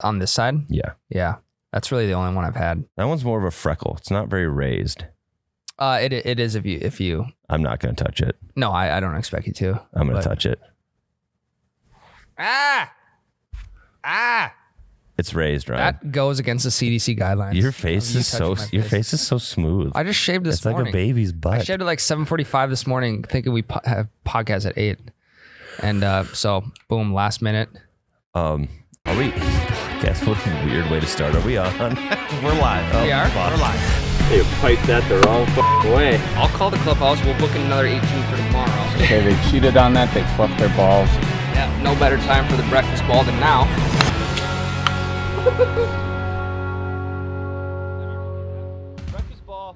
On this side? Yeah. Yeah. That's really the only one I've had. That one's more of a freckle. It's not very raised. It is if you. I'm not going to touch it. No, I don't expect you to. I'm going to touch it. Ah! It's raised, right? That goes against the CDC guidelines. Your face is so smooth. I just shaved this morning. It's like a baby's butt. I shaved it like 7:45 this morning, thinking we have podcast at 8. And so, boom, last minute. Are we? Guess what a weird way to start. Are we on? We're live. We are? We're live. They piped that the wrong way. I'll call the clubhouse. We'll book in another 18 for tomorrow. Okay, they cheated on that. They fluffed their balls. Yeah, no better time for the breakfast ball than now. Breakfast ball.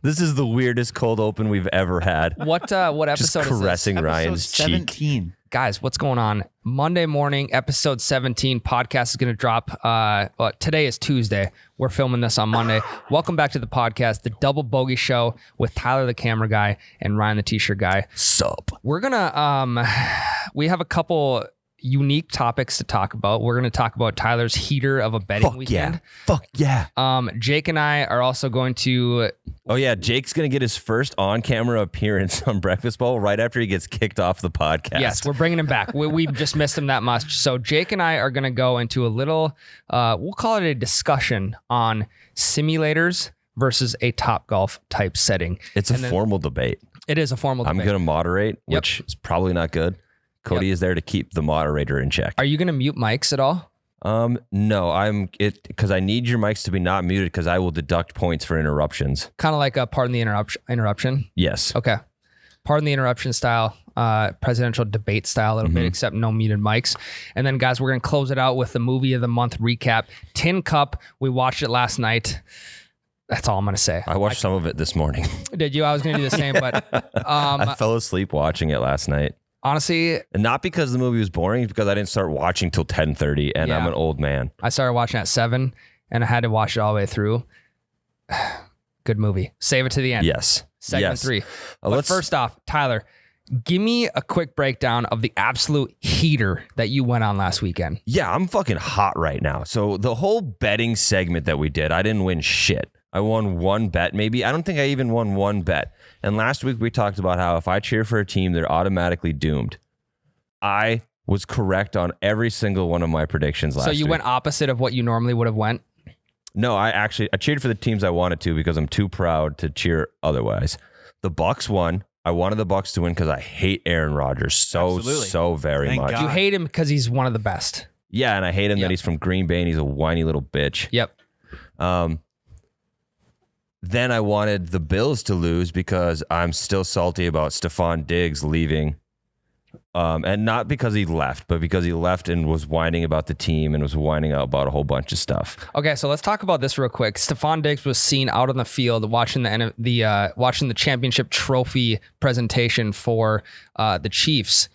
This is the weirdest cold open we've ever had. What episode Just is this? caressing Ryan's Episode 17. cheek. Guys, what's going on? Monday morning, episode 17. Podcast is going to drop. Today is Tuesday. We're filming this on Monday. Welcome back to the podcast, the Double Bogey Show with Tyler, the camera guy, and Ryan, the t-shirt guy. Sup? We're going to, we have a couple unique topics to talk about. We're going to talk about Tyler's heater of a betting weekend. Fuck yeah. Jake and I are also going to... Oh yeah, Jake's going to get his first on-camera appearance on Breakfast Bowl right after he gets kicked off the podcast. Yes, we're bringing him back. We just missed him that much. So Jake and I are going to go into a little, we'll call it a discussion on simulators versus a Topgolf type setting. It's a formal debate. It is a formal debate. I'm going to moderate, which is probably not good. Cody is there to keep the moderator in check. Are you going to mute mics at all? No, because I need your mics to be not muted because I will deduct points for interruptions. Kind of like a pardon the interruption? Yes. Okay. Pardon the interruption style, presidential debate style a little bit, except no muted mics. And then, guys, we're going to close it out with the movie of the month recap. Tin Cup. We watched it last night. That's all I'm going to say. I watched some of it this morning. Did you? I was going to do the same, but... I fell asleep watching it last night. Honestly, and not because the movie was boring, it's because I didn't start watching till 10:30, and I'm an old man. I started watching at 7, and I had to watch it all the way through. Good movie. Save it to the end. Yes. Segment 3. But first off, Tyler, give me a quick breakdown of the absolute heater that you went on last weekend. Yeah, I'm fucking hot right now. So the whole betting segment that we did, I didn't win shit. I won one bet, maybe. I don't think I even won one bet. And last week we talked about how if I cheer for a team, they're automatically doomed. I was correct on every single one of my predictions last week. So you went opposite of what you normally would have went? No, I cheered for the teams I wanted to because I'm too proud to cheer otherwise. The Bucks won. I wanted the Bucks to win because I hate Aaron Rodgers so very much. You hate him because he's one of the best. Yeah, and I hate him that he's from Green Bay and he's a whiny little bitch. Yep. Then I wanted the Bills to lose because I'm still salty about Stephon Diggs leaving. And not because he left, but because he left and was whining about the team and was whining about a whole bunch of stuff. Okay, so let's talk about this real quick. Stephon Diggs was seen out on the field watching the championship trophy presentation for the Chiefs.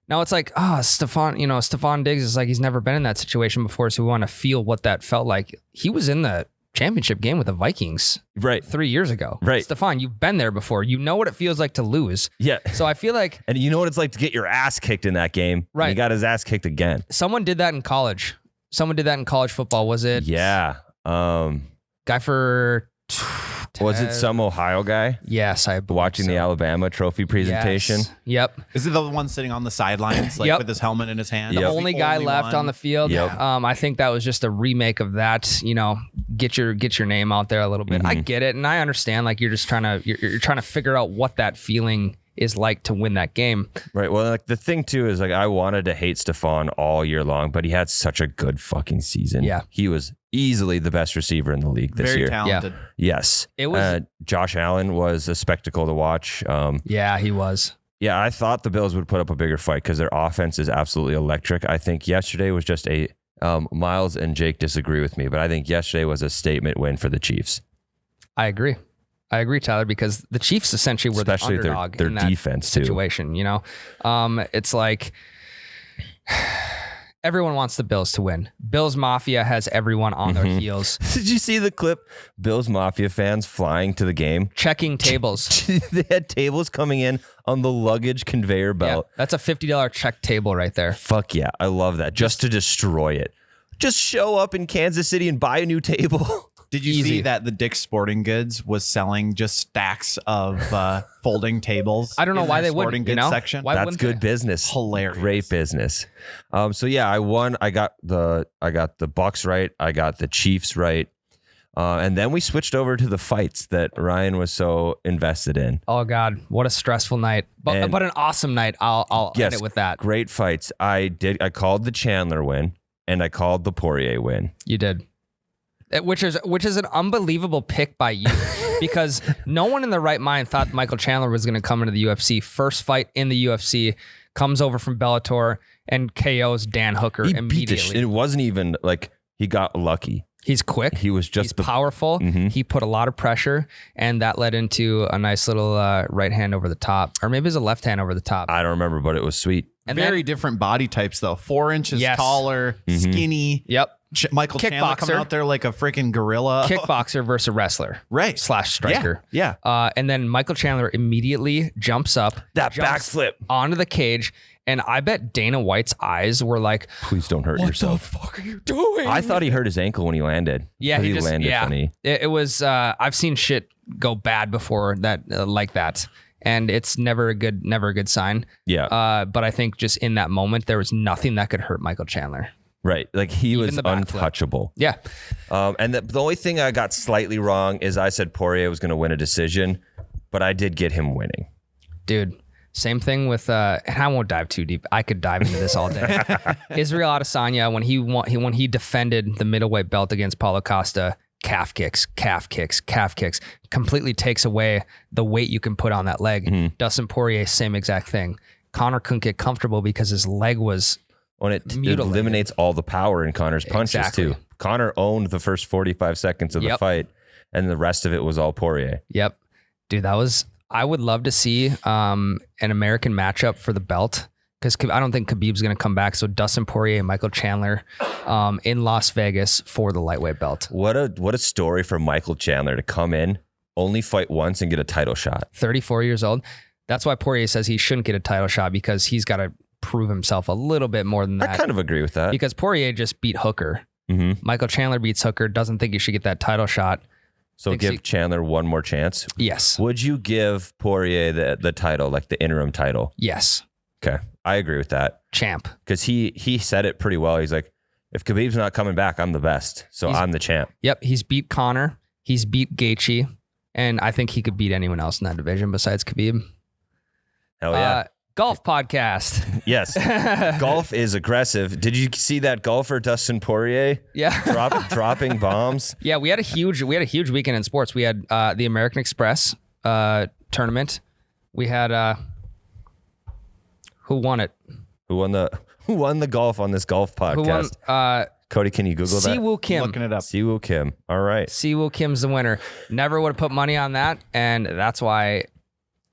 Now it's like, Stephon Diggs is like he's never been in that situation before, so we want to feel what that felt like. He was in the championship game with the Vikings 3 years ago. Right. Stephon, you've been there before. You know what it feels like to lose. Yeah. So I feel like... And you know what it's like to get your ass kicked in that game. Right. And he got his ass kicked again. Someone did that in college. Someone did that in college football. Was it? Yeah. Guy for... Was it some Ohio guy? Yes, I believe watching the Alabama trophy presentation. Yes. Yep. Is it the one sitting on the sidelines, with his helmet in his hand? The only guy left on the field. Yep. I think that was just a remake of that. Get your name out there a little bit. I get it, and I understand. Like you're just trying to figure out what that feeling is like to win that game. Right. Well, like the thing too is like I wanted to hate Stephon all year long, but he had such a good fucking season. Yeah. He was easily the best receiver in the league this year. Very talented. Yeah. Yes. It was. Josh Allen was a spectacle to watch. Yeah, he was. Yeah, I thought the Bills would put up a bigger fight because their offense is absolutely electric. I think yesterday was just a Miles and Jake disagree with me, but I think yesterday was a statement win for the Chiefs. I agree, Tyler, because the Chiefs essentially were especially the underdog their in that defense situation. Too. It's like everyone wants the Bills to win. Bills Mafia has everyone on their heels. Did you see the clip? Bills Mafia fans flying to the game, checking tables. They had tables coming in on the luggage conveyor belt. Yeah, that's a $50 check table right there. Fuck yeah, I love that. Just to destroy it. Just show up in Kansas City and buy a new table. Did you see that the Dick's Sporting Goods was selling just stacks of folding tables? I don't know in why their they wouldn't, sporting goods section. Why That's wouldn't good they? business. Hilarious. Great business. So yeah, I won. I got the Bucks right. I got the Chiefs right. And then we switched over to the fights that Ryan was so invested in. Oh God, what a stressful night, but an awesome night. I'll end it with that. Great fights. I called the Chandler win and I called the Poirier win. You did. Which is an unbelievable pick by you because no one in their right mind thought Michael Chandler was going to come into the UFC. First fight in the UFC, comes over from Bellator and KOs Dan Hooker He beat immediately. it wasn't even like he got lucky. He's quick. He was just He's powerful. He put a lot of pressure, and that led into a nice little right hand over the top, or maybe it was a left hand over the top. I don't remember, but it was sweet. And Very different body types, though. 4 inches Yes. taller, skinny. Yep. Michael Chandler coming Kickboxer. out there like a freaking gorilla. Kickboxer versus a wrestler. Right. / striker. Yeah. And then Michael Chandler immediately jumps up. That jumps backflip. onto the cage. And I bet Dana White's eyes were like, Please don't hurt yourself. "What the fuck are you doing?" I thought he hurt his ankle when he landed. Yeah, 'Cause he just landed yeah. funny. It was. I've seen shit go bad before that, like that, and it's never a good sign. Yeah. But I think just in that moment, there was nothing that could hurt Michael Chandler. Right. Like he Even was the backflip. untouchable. Yeah. And the only thing I got slightly wrong is I said Poirier was going to win a decision, but I did get him winning. Dude, same thing with, and I won't dive too deep. I could dive into this all day. Israel Adesanya, when he defended the middleweight belt against Paulo Costa, calf kicks, completely takes away the weight you can put on that leg. Dustin Poirier, same exact thing. Conor couldn't get comfortable because his leg was When it mutilated. eliminates all the power in Conor's punches Exactly. too. Conor owned the first 45 seconds of the Yep. fight, and the rest of it was all Poirier. Yep. Dude, I would love to see an American matchup for the belt because I don't think Khabib's going to come back. So Dustin Poirier and Michael Chandler in Las Vegas for the lightweight belt. What a story for Michael Chandler to come in, only fight once and get a title shot. 34 years old. That's why Poirier says he shouldn't get a title shot because he's got to prove himself a little bit more than that. I kind of agree with that. Because Poirier just beat Hooker. Mm-hmm. Michael Chandler beats Hooker, doesn't think he should get that title shot. So give Chandler one more chance. Yes. Would you give Poirier the title, like the interim title? Yes. Okay. I agree with that. Champ. Because he said it pretty well. He's like, if Khabib's not coming back, I'm the best. So I'm the champ. Yep. He's beat Conor. He's beat Gaethje. And I think he could beat anyone else in that division besides Khabib. Hell yeah. Golf podcast. Yes. Golf is aggressive. Did you see that golfer Dustin Poirier Yeah. dropping bombs? Yeah, we had a huge weekend in sports. We had the American Express tournament. We had who won it? Who won the golf on this golf podcast? Who won? Cody, can you Google that? Siwoo Kim. Looking it up. Siwoo Kim. All right. Siwoo Kim's the winner. Never would have put money on that, and that's why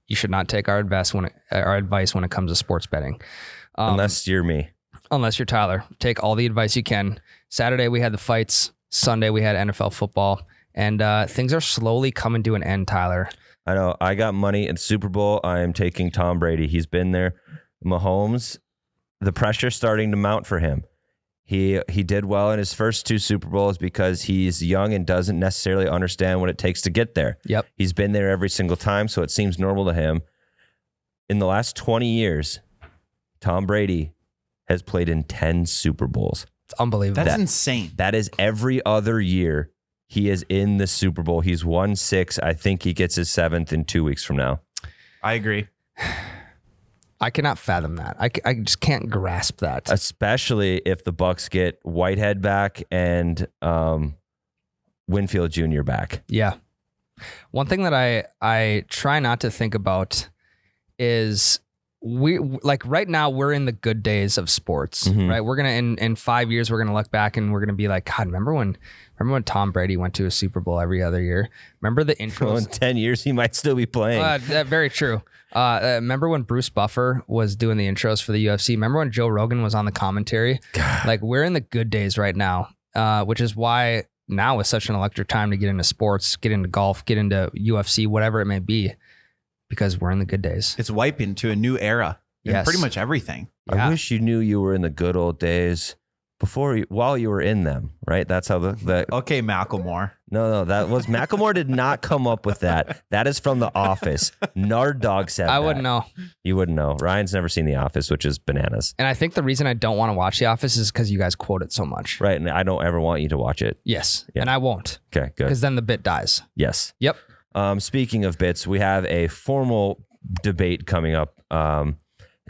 you should not take our advice when it comes to sports betting. Unless you're me. Unless you're Tyler. Take all the advice you can. Saturday we had the fights. Sunday we had NFL football. And things are slowly coming to an end, Tyler. I know. I got money in Super Bowl. I am taking Tom Brady. He's been there. Mahomes, the pressure's starting to mount for him. He did well in his first 2 Super Bowls because he's young and doesn't necessarily understand what it takes to get there. Yep. He's been there every single time, so it seems normal to him. In the last 20 years, Tom Brady has played in 10 Super Bowls. It's unbelievable. That's insane. That is every other year he is in the Super Bowl. He's won 6. I think he gets his 7th in 2 weeks from now. I agree. I cannot fathom that. I just can't grasp that. Especially if the Bucks get Whitehead back and Winfield Jr. back. Yeah. One thing that I try not to think about is we like right now we're in the good days of sports, right? We're gonna in 5 years we're gonna look back and we're gonna be like, God, remember when Tom Brady went to a Super Bowl every other year? Remember the intros? Well, in 10 years he might still be playing. Very true. Remember when Bruce Buffer was doing the intros for the UFC? Remember when Joe Rogan was on the commentary? God. Like we're in the good days right now, which is why now is such an electric time to get into sports, get into golf, get into UFC, whatever it may be, because we're in the good days. It's wiping to a new era in Yes. pretty much everything. Yeah. I wish you knew you were in the good old days while you were in them, right? That's how the Okay, Macklemore. no, that was Macklemore did not come up with that. That is from The Office. Nard Dog said I that. wouldn't know. You wouldn't know. Ryan's never seen The Office, which is bananas. And I think the reason I don't want to watch The Office is because you guys quote it so much. Right, and I don't ever want you to watch it. Yes. Yeah. And I won't. Okay, good. Because then the bit dies. Yes. Yep. Speaking of bits, we have a formal debate coming up.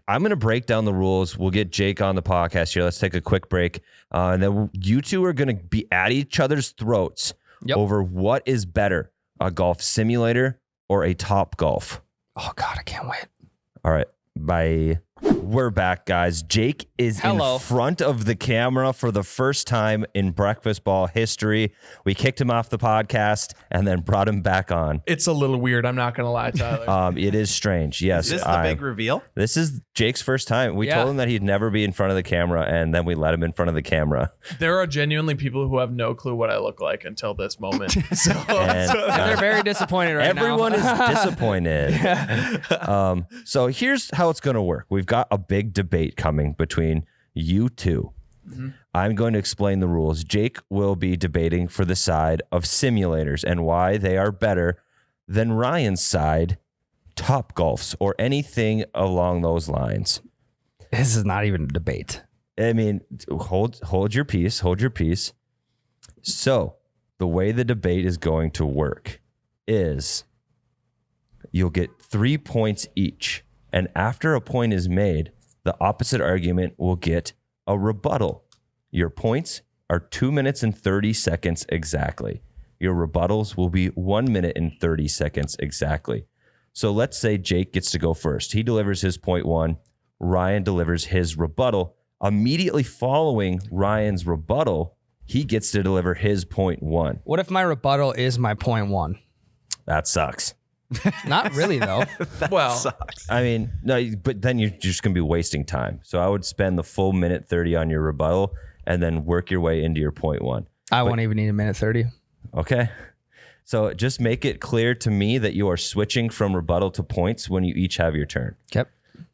I'm going to break down the rules. We'll get Jake on the podcast here. Let's take a quick break. And then you two are going to be at each other's throats over what is better, a golf simulator or a Topgolf. Oh, God, I can't wait. All right. Bye. We're back, guys. Jake is in front of the camera for the first time in Breakfast Ball history. We kicked him off the podcast and then brought him back on. It's a little weird. I'm not going to lie, Tyler. It is strange. Yes. Is this the big reveal? This is Jake's first time. We told him that he'd never be in front of the camera, and then we let him in front of the camera. There are genuinely people who have no clue what I look like until this moment. So, And, They're very disappointed right now. everyone is disappointed. So here's how it's going to work. We've got a big debate coming between you two. Mm-hmm. I'm going to explain the rules. Jake will be debating for the side of simulators and why they are better than Ryan's side, Topgolfs, or anything along those lines. This is not even a debate. I mean, hold your peace. Hold your peace. So the way the debate is going to work is you'll get 3 points each. And after a point is made, the opposite argument will get a rebuttal. Your points are 2 minutes and 30 seconds exactly. Your rebuttals will be 1 minute and 30 seconds exactly. So let's say Jake gets to go first. He delivers his point one. Ryan delivers his rebuttal. Immediately following Ryan's rebuttal, he gets to deliver his point one. What if my rebuttal is my point one? That sucks. Not really, though. well, I mean, no, but then you're just going to be wasting time. So I would spend the full minute 30 on your rebuttal and then work your way into your point one. I won't even need a minute 30. Okay. So just make it clear to me that you are switching from rebuttal to points when you each have your turn. Yep.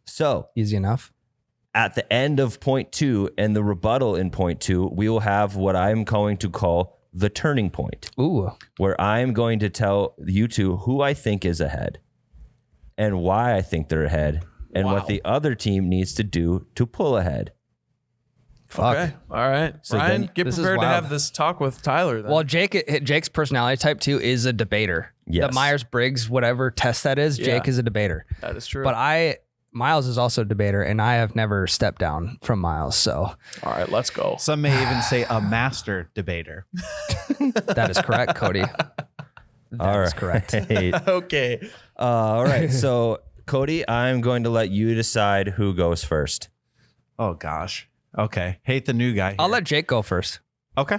So Easy enough. at the end of point two and the rebuttal in point two, we will have what I'm going to call the turning point. Ooh. Where I'm going to tell you two who I think is ahead and why I think they're ahead and what the other team needs to do to pull ahead. Fuck. okay. All right. So Ryan, then- get This is prepared to wild. have this talk with Tyler then. Well, Jake's personality type too is a debater. Yes. The Myers-Briggs, whatever test that is, Jake is a debater. that is true. But Miles is also a debater, and I have never stepped down from Miles. So all right, let's go. Some may even say a master debater. that is correct, Cody. That is correct. Okay. All right. So, Cody, I'm going to let you decide who goes first. Oh, gosh. Okay. Hate the new guy. I'll here. let Jake go first. Okay.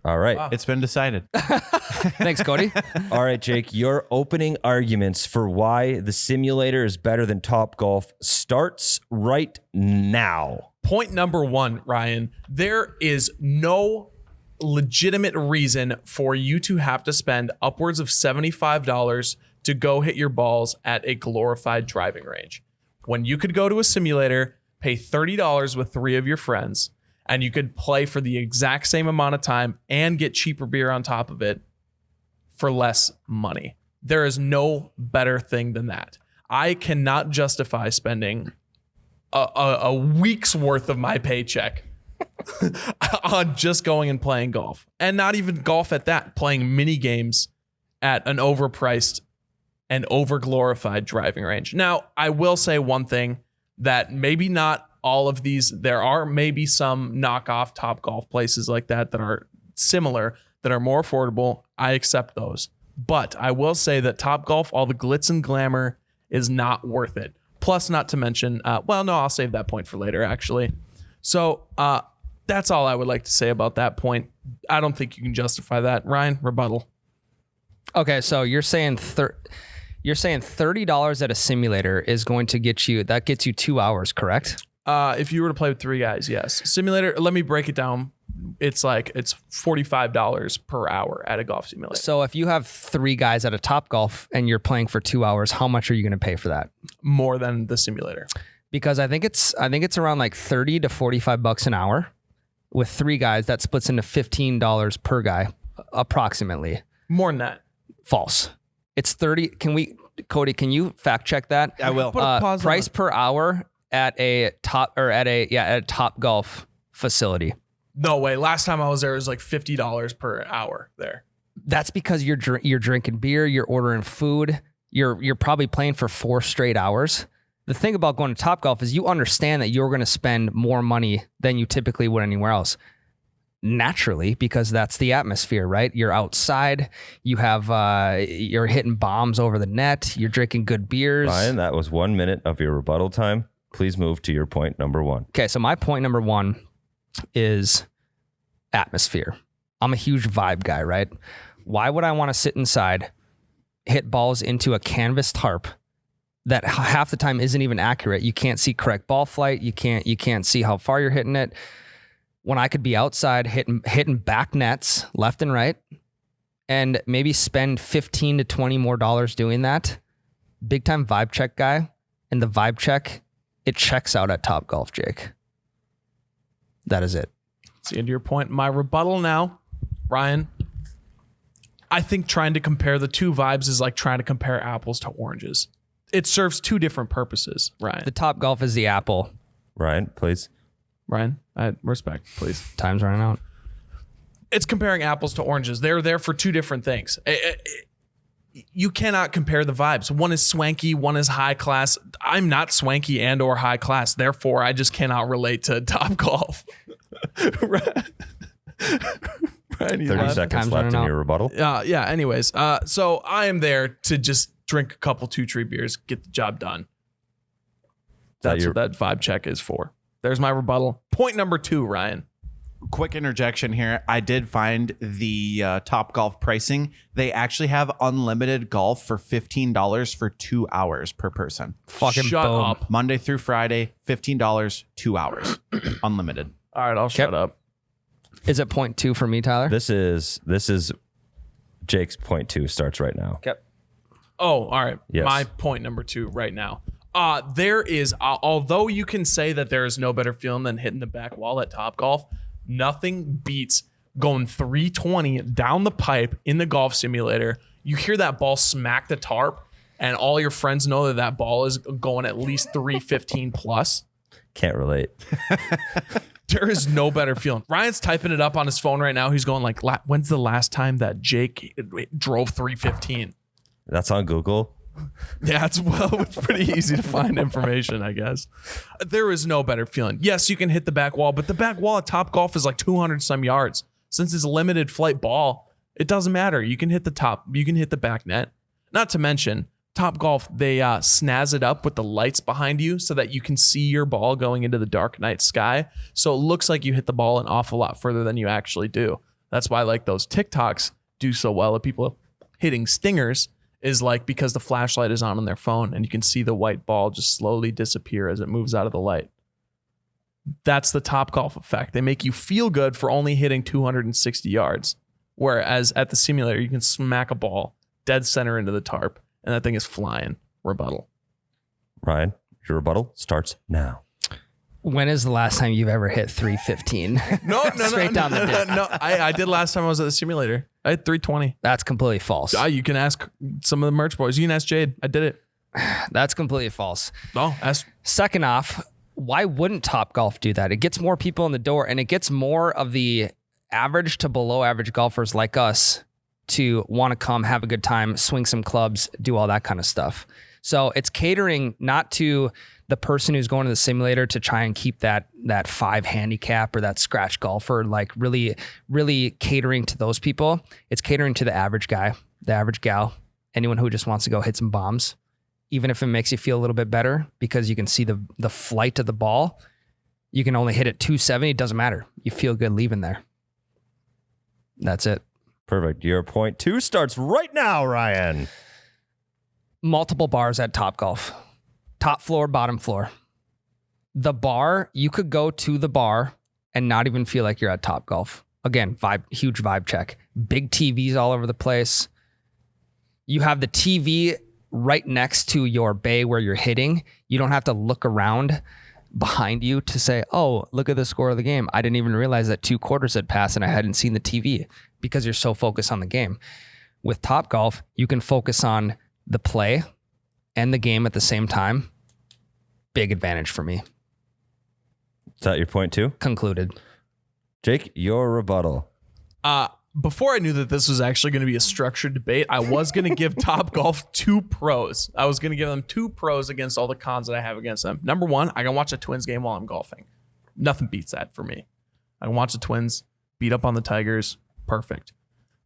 All right. It's been decided. Thanks, Cody. All right, Jake, your opening arguments for why the simulator is better than Topgolf starts right now. Point number one, Ryan, there is no legitimate reason for you to have to spend upwards of $75 to go hit your balls at a glorified driving range. When you could go to a simulator, pay $30 with 3 of your friends, and you could play for the exact same amount of time and get cheaper beer on top of it for less money. There is no better thing than that. I cannot justify spending a week's worth of my paycheck on just going and playing golf. And not even golf at that, playing mini games at an overpriced and overglorified driving range. Now, I will say one thing, that maybe not all of these, there are maybe some knockoff Topgolf places like that that are similar, that are more affordable. I accept those. But I will say that Topgolf, all the glitz and glamour is not worth it. Plus, not to mention, I'll save that point for later, actually. So that's all I would like to say about that point. I don't think you can justify that. Ryan, rebuttal. Okay, so you're saying $30 at a simulator is going to gets you 2 hours, correct? If you were to play with 3 guys, yes. Simulator, let me break it down. It's $45 per hour at a golf simulator. So if you have 3 guys at a Topgolf and you're playing for 2 hours, how much are you going to pay for that? More than the simulator. Because I think it's around like $30 to $45 an hour. with 3 guys, that splits into $15 per guy, approximately. More than that. False. It's 30. Cody, can you fact check that? I will. Put a pause on Price it. per hour at a Topgolf facility. No way. Last time I was there, it was like $50 per hour there. That's because you're drinking beer, you're ordering food, you're probably playing for 4 straight hours. The thing about going to Topgolf is you understand that you're going to spend more money than you typically would anywhere else. Naturally, because that's the atmosphere, right? You're outside, you're hitting bombs over the net, you're drinking good beers. Ryan, that was 1 minute of your rebuttal time. Please move to your point number 1. Okay, so my point number 1 is atmosphere. I'm a huge vibe guy, right? Why would I want to sit inside, hit balls into a canvas tarp that half the time isn't even accurate? You can't see correct ball flight. You can't see how far you're hitting it. When I could be outside hitting back nets left and right, and maybe spend $15 to $20 more doing that. Big time vibe check guy, and the vibe check, it checks out at Topgolf, Jake. That is it. That's the end of your point. My rebuttal now, Ryan. I think trying to compare the two vibes is like trying to compare apples to oranges. It serves 2 different purposes, Ryan. The Topgolf is the apple. Ryan, please. Ryan, respect, please. Time's running out. It's comparing apples to oranges. They're there for 2 different things. You cannot compare the vibes. One is swanky, one is high class. I'm not swanky and or high class. Therefore, I just cannot relate to Topgolf. Ryan, 30 left. seconds Time's left running in out. your rebuttal. Yeah. Anyways, so I am there to just drink a couple 2-tree beers, get the job done. That's what that vibe check is for. There's my rebuttal. Point number 2, Ryan. Quick interjection here. I did find the Topgolf pricing. They actually have unlimited golf for $15 for 2 hours per person. Fucking Shut boom. up. Monday through Friday, $15, 2 hours, unlimited. All right, I'll shut up. Is it point 2 for me, Tyler? This is Jake's point 2 starts right now. Okay. Oh, all right. Yes. My point number 2 right now. There is, although you can say that there is no better feeling than hitting the back wall at Topgolf, nothing beats going 320 down the pipe in the golf simulator. You hear that ball smack the tarp, and all your friends know that ball is going at least 315 plus. Can't relate. There is no better feeling. Ryan's typing it up on his phone right now. He's going like, when's the last time that Jake drove 315? That's on Google. Yeah, it's pretty easy to find information, I guess. There is no better feeling. Yes, you can hit the back wall, but the back wall at Topgolf is like 200 some yards. Since it's a limited flight ball, it doesn't matter. You can hit the top, you can hit the back net. Not to mention, Topgolf, they snazz it up with the lights behind you so that you can see your ball going into the dark night sky. So it looks like you hit the ball an awful lot further than you actually do. That's why like those TikToks do so well of people hitting stingers, is like because the flashlight is on their phone and you can see the white ball just slowly disappear as it moves out of the light. That's the Topgolf effect. They make you feel good for only hitting 260 yards. Whereas at the simulator, you can smack a ball dead center into the tarp and that thing is flying. Rebuttal. Ryan, your rebuttal starts now. When is the last time you've ever hit 315? No, Straight down the dip. No, I did last time I was at the simulator. I had 320. That's completely false. You can ask some of the merch boys. You can ask Jade. I did it. That's completely false. Oh, ask. Second off, why wouldn't Topgolf do that? It gets more people in the door, and it gets more of the average to below average golfers like us to want to come, have a good time, swing some clubs, do all that kind of stuff. So it's catering not to the person who's going to the simulator to try and keep that 5 handicap or that scratch golfer, like really, really catering to those people. It's catering to the average guy, the average gal, anyone who just wants to go hit some bombs, even if it makes you feel a little bit better because you can see the flight of the ball. You can only hit it 270. It doesn't matter. You feel good leaving there. That's it. Perfect. Your point 2 starts right now, Ryan. Multiple bars at Topgolf. Top floor, bottom floor. The bar, you could go to the bar and not even feel like you're at Topgolf. Again, huge vibe check. Big TVs all over the place. You have the TV right next to your bay where you're hitting. You don't have to look around. behind you to say, oh, look at the score of the game. I didn't even realize that 2 quarters had passed and I hadn't seen the TV, because you're so focused on the game. With Topgolf, you can focus on the play and the game at the same time. Big advantage for me. Is that your point too? Concluded. Jake, your rebuttal. Before I knew that this was actually going to be a structured debate, I was going to give Topgolf 2 pros. I was going to give them 2 pros against all the cons that I have against them. Number one, I can watch a Twins game while I'm golfing. Nothing beats that for me. I can watch the Twins beat up on the Tigers. Perfect.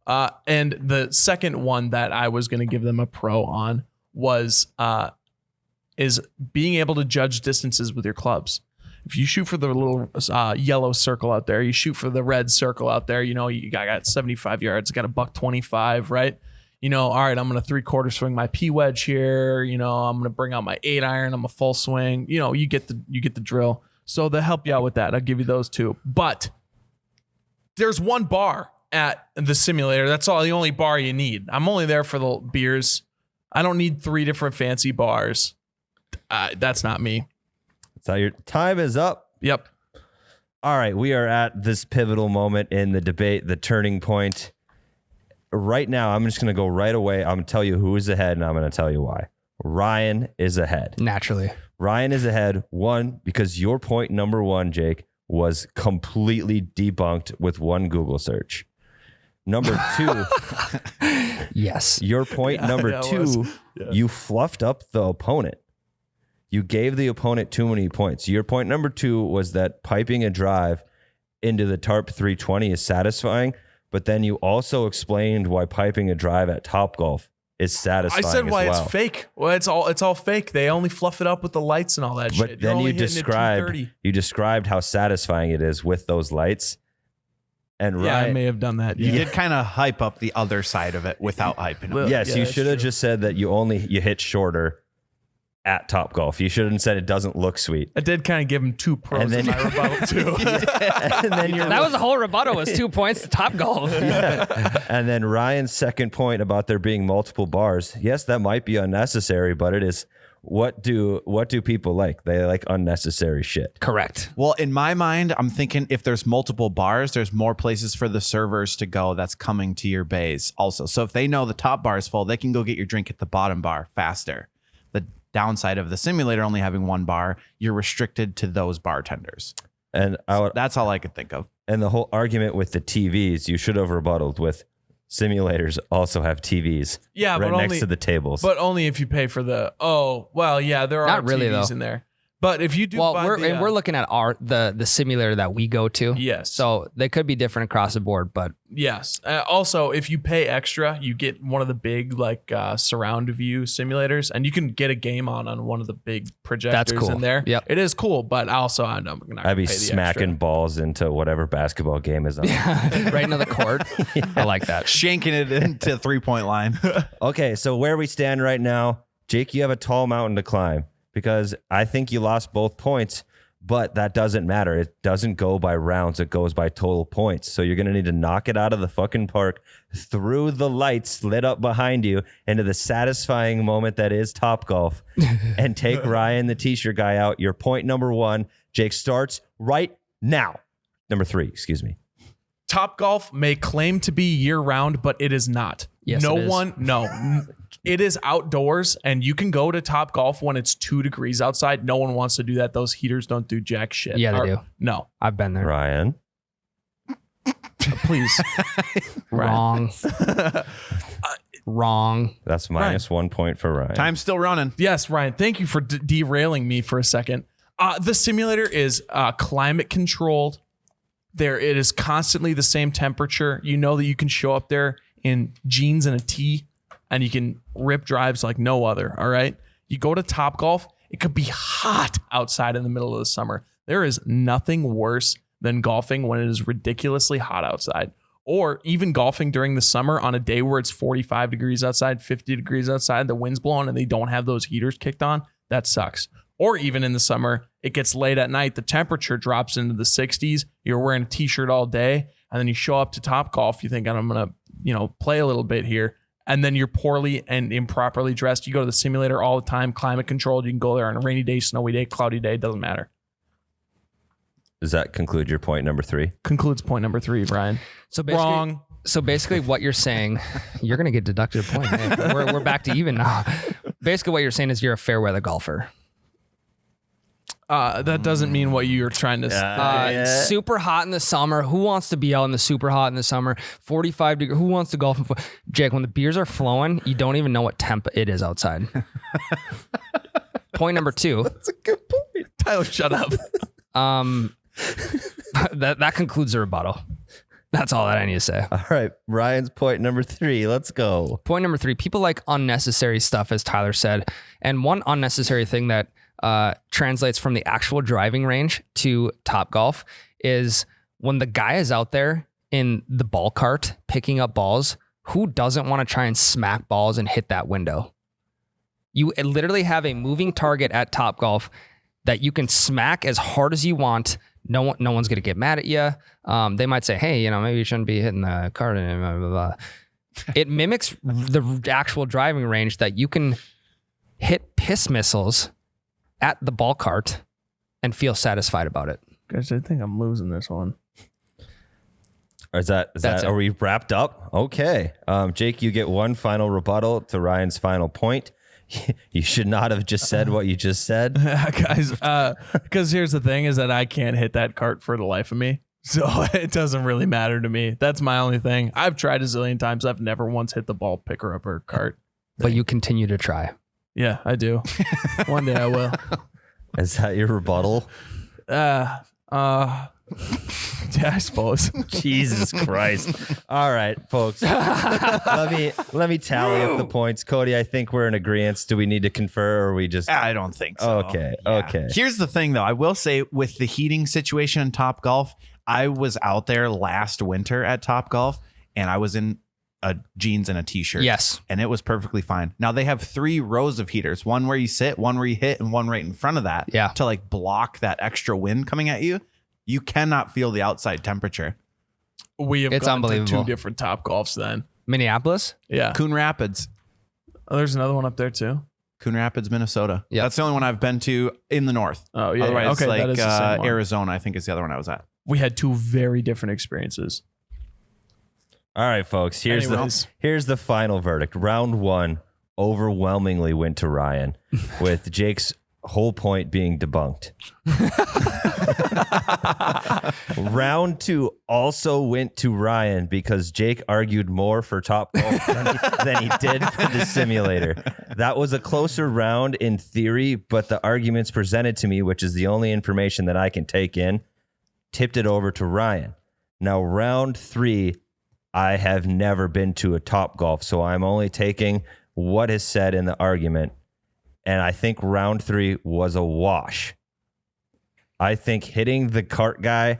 And the second one that I was going to give them a pro on was is being able to judge distances with your clubs. If you shoot for the little yellow circle out there, you shoot for the red circle out there, you know, you got 75 yards, got a $125, right? You know, all right, I'm going to 3/4 swing my P wedge here. You know, I'm going to bring out my 8 iron. I'm a full swing. You know, you get the drill. So they'll help you out with that. I'll give you those 2. But there's 1 bar at the simulator. That's the only bar you need. I'm only there for the beers. I don't need 3 different fancy bars. That's not me. So your time is up. Yep. All right, we are at this pivotal moment in the debate, the turning point. Right now, I'm just going to go right away. I'm going to tell you who is ahead, and I'm going to tell you why. Ryan is ahead. Naturally. Ryan is ahead, 1, because your point number 1, Jake, was completely debunked with 1 Google search. Number 2, Yes. your point number 2, you fluffed up the opponent. You gave the opponent too many points. Your point number 2 was that piping a drive into the TARP 320 is satisfying, but then you also explained why piping a drive at Topgolf is satisfying. I said why as well. it's fake. Well, it's all fake. They only fluff it up with the lights and all that But shit. then You're you only hitting it described how satisfying it is with those lights. And 230. Yeah, I Ryan, may have done that. You Yeah. did kind of hype up the other side of it without hyping up. yes, Yeah, you that's should have true. just said that you hit shorter at Topgolf. You should have said it doesn't look sweet. I did kind of give him 2 pros And then- in my rebuttal too. And then your That was the whole rebuttal, was 2 points to Topgolf. And then Ryan's second point about there being multiple bars. Yes, that might be unnecessary, but it is. What do people like? They like unnecessary shit. Correct. Well, in my mind, I'm thinking if there's multiple bars, there's more places for the servers to go that's coming to your bays also. So if they know the top bar is full, they can go get your drink at the bottom bar faster. The downside of the simulator only having 1 bar, you're restricted to those bartenders. And That's all I could think of. and the whole argument with the TVs, you should have rebutted with simulators also have TVs Yeah, right but next only to the tables. but only if you pay for the. Oh, well, yeah, there are Not really, TVs though. in there. But if you do, Well, buy we're looking at the simulator that we go to. Yes. So they could be different across the board, but Yes. Also, if you pay extra, you get one of the big surround view simulators, and you can get a game on one of the big projectors cool. in there. Yep. It is cool, but also I'm not going to I'd be pay the smacking extra. balls into whatever basketball game is on. right into the court. I like that. Shanking it into 3-point line. Okay, so where we stand right now, Jake, you have a tall mountain to climb because I think you lost both points, but that doesn't matter. It doesn't go by rounds. It goes by total points. So you're going to need to knock it out of the fucking park through the lights lit up behind you into the satisfying moment that is Topgolf and take Ryan, the t-shirt guy, out. Your point number 1. Jake starts right now. Number 3, excuse me. Topgolf may claim to be year round, but it is not. Yes, it is. It is outdoors, and you can go to Topgolf when it's 2 degrees outside. No one wants to do that. Those heaters don't do jack shit. Yeah, they do. No, I've been there. Ryan. please. Wrong. Wrong. That's minus 1 point for Ryan. Time's still running. Yes, Ryan, thank you for derailing me for a second. The simulator is climate controlled. It is constantly the same temperature. You know that you can show up there in jeans and a tee, and you can rip drives like no other. All right. You go to Topgolf, it could be hot outside in the middle of the summer. There is nothing worse than golfing when it is ridiculously hot outside, or even golfing during the summer on a day where it's 45 degrees outside, 50 degrees outside, the wind's blowing, and they don't have those heaters kicked on. That sucks. Or even in the summer, it gets late at night, the temperature drops into the 60s. You're wearing a t-shirt all day, and then you show up to Topgolf. You think, I'm going to, play a little bit here. And then you're poorly and improperly dressed. You go to the simulator all the time, climate controlled. You can go there on a rainy day, snowy day, cloudy day, doesn't matter. Does that conclude your point number 3? Concludes point number 3, Brian. So basically, Wrong. So basically, what you're saying, you're gonna get deducted a point. Hey, we're back to even now. Basically, what you're saying is you're a fair weather golfer. That doesn't mean what you're trying to say. Super hot in the summer. Who wants to be out in the super hot in the summer? 45 degrees. Who wants to golf? Jake, when the beers are flowing, you don't even know what temp it is outside. Point number 2. That's a good point. Tyler, shut up. That concludes the rebuttal. That's all that I need to say. All right. Ryan's point number 3. Let's go. Point number 3, people like unnecessary stuff, as Tyler said. And one unnecessary thing that translates from the actual driving range to Topgolf is when the guy is out there in the ball cart picking up balls, who doesn't want to try and smack balls and hit that window? You literally have a moving target at Topgolf that you can smack as hard as you want. No one's going to get mad at you. They might say, hey, maybe you shouldn't be hitting the cart. And blah, blah, blah. It mimics the actual driving range that you can hit piss missiles at the ball cart and feel satisfied about it. Guys, I think I'm losing this one. Is that are we wrapped up? Okay. Jake, you get one final rebuttal to Ryan's final point. You should not have just said what you just said. Guys, because here's the thing is that I can't hit that cart for the life of me. So it doesn't really matter to me. That's my only thing. I've tried a zillion times. I've never once hit the ball picker up or cart. But you continue to try. Yeah, I do. One day I will. Is that your rebuttal? Yeah, I suppose. Jesus Christ. All right, folks. let me tally up the points. Cody, I think we're in agreement. Do we need to confer or we just I don't think so. Okay. Yeah. Okay. Here's the thing though. I will say with the heating situation in Topgolf, I was out there last winter at Topgolf and I was in jeans and a t-shirt. Yes. And it was perfectly fine. Now they have 3 rows of heaters, one where you sit, one where you hit, and one right in front of that. Yeah. To like block that extra wind coming at you. You cannot feel the outside temperature. We have It's gone to unbelievable. 2 different Topgolfs then. Minneapolis? Yeah. Coon Rapids. Oh, there's another one up there too. Coon Rapids, Minnesota. Yep. That's the only one I've been to in the north. Oh, yeah. Otherwise, Okay, that like is the same one. Arizona, I think is the other one I was at. We had 2 very different experiences. All right, folks. Anyways. Here's the final verdict. Round 1 overwhelmingly went to Ryan, with Jake's whole point being debunked. Round 2 also went to Ryan because Jake argued more for Topgolf than he did for the simulator. That was a closer round in theory, but the arguments presented to me, which is the only information that I can take in, tipped it over to Ryan. Now, round 3, I have never been to a Topgolf, so I'm only taking what is said in the argument. And I think round 3 was a wash. I think hitting the cart guy,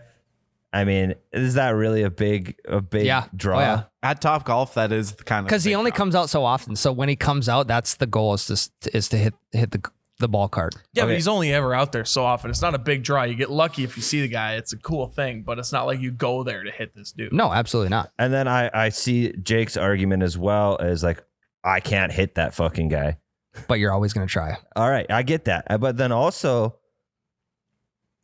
I mean, is that really a big draw? Oh, yeah. At Topgolf, that is the kind of Because he big only draw. comes out so often. So when he comes out, that's the goal is to hit the ball cart. Yeah, Okay. but he's only ever out there so often. It's not a big draw. You get lucky if you see the guy. It's a cool thing, but it's not like you go there to hit this dude. No, absolutely not. And then I see Jake's argument as well as like, I can't hit that fucking guy. But you're always going to try. All right, I get that. But then also,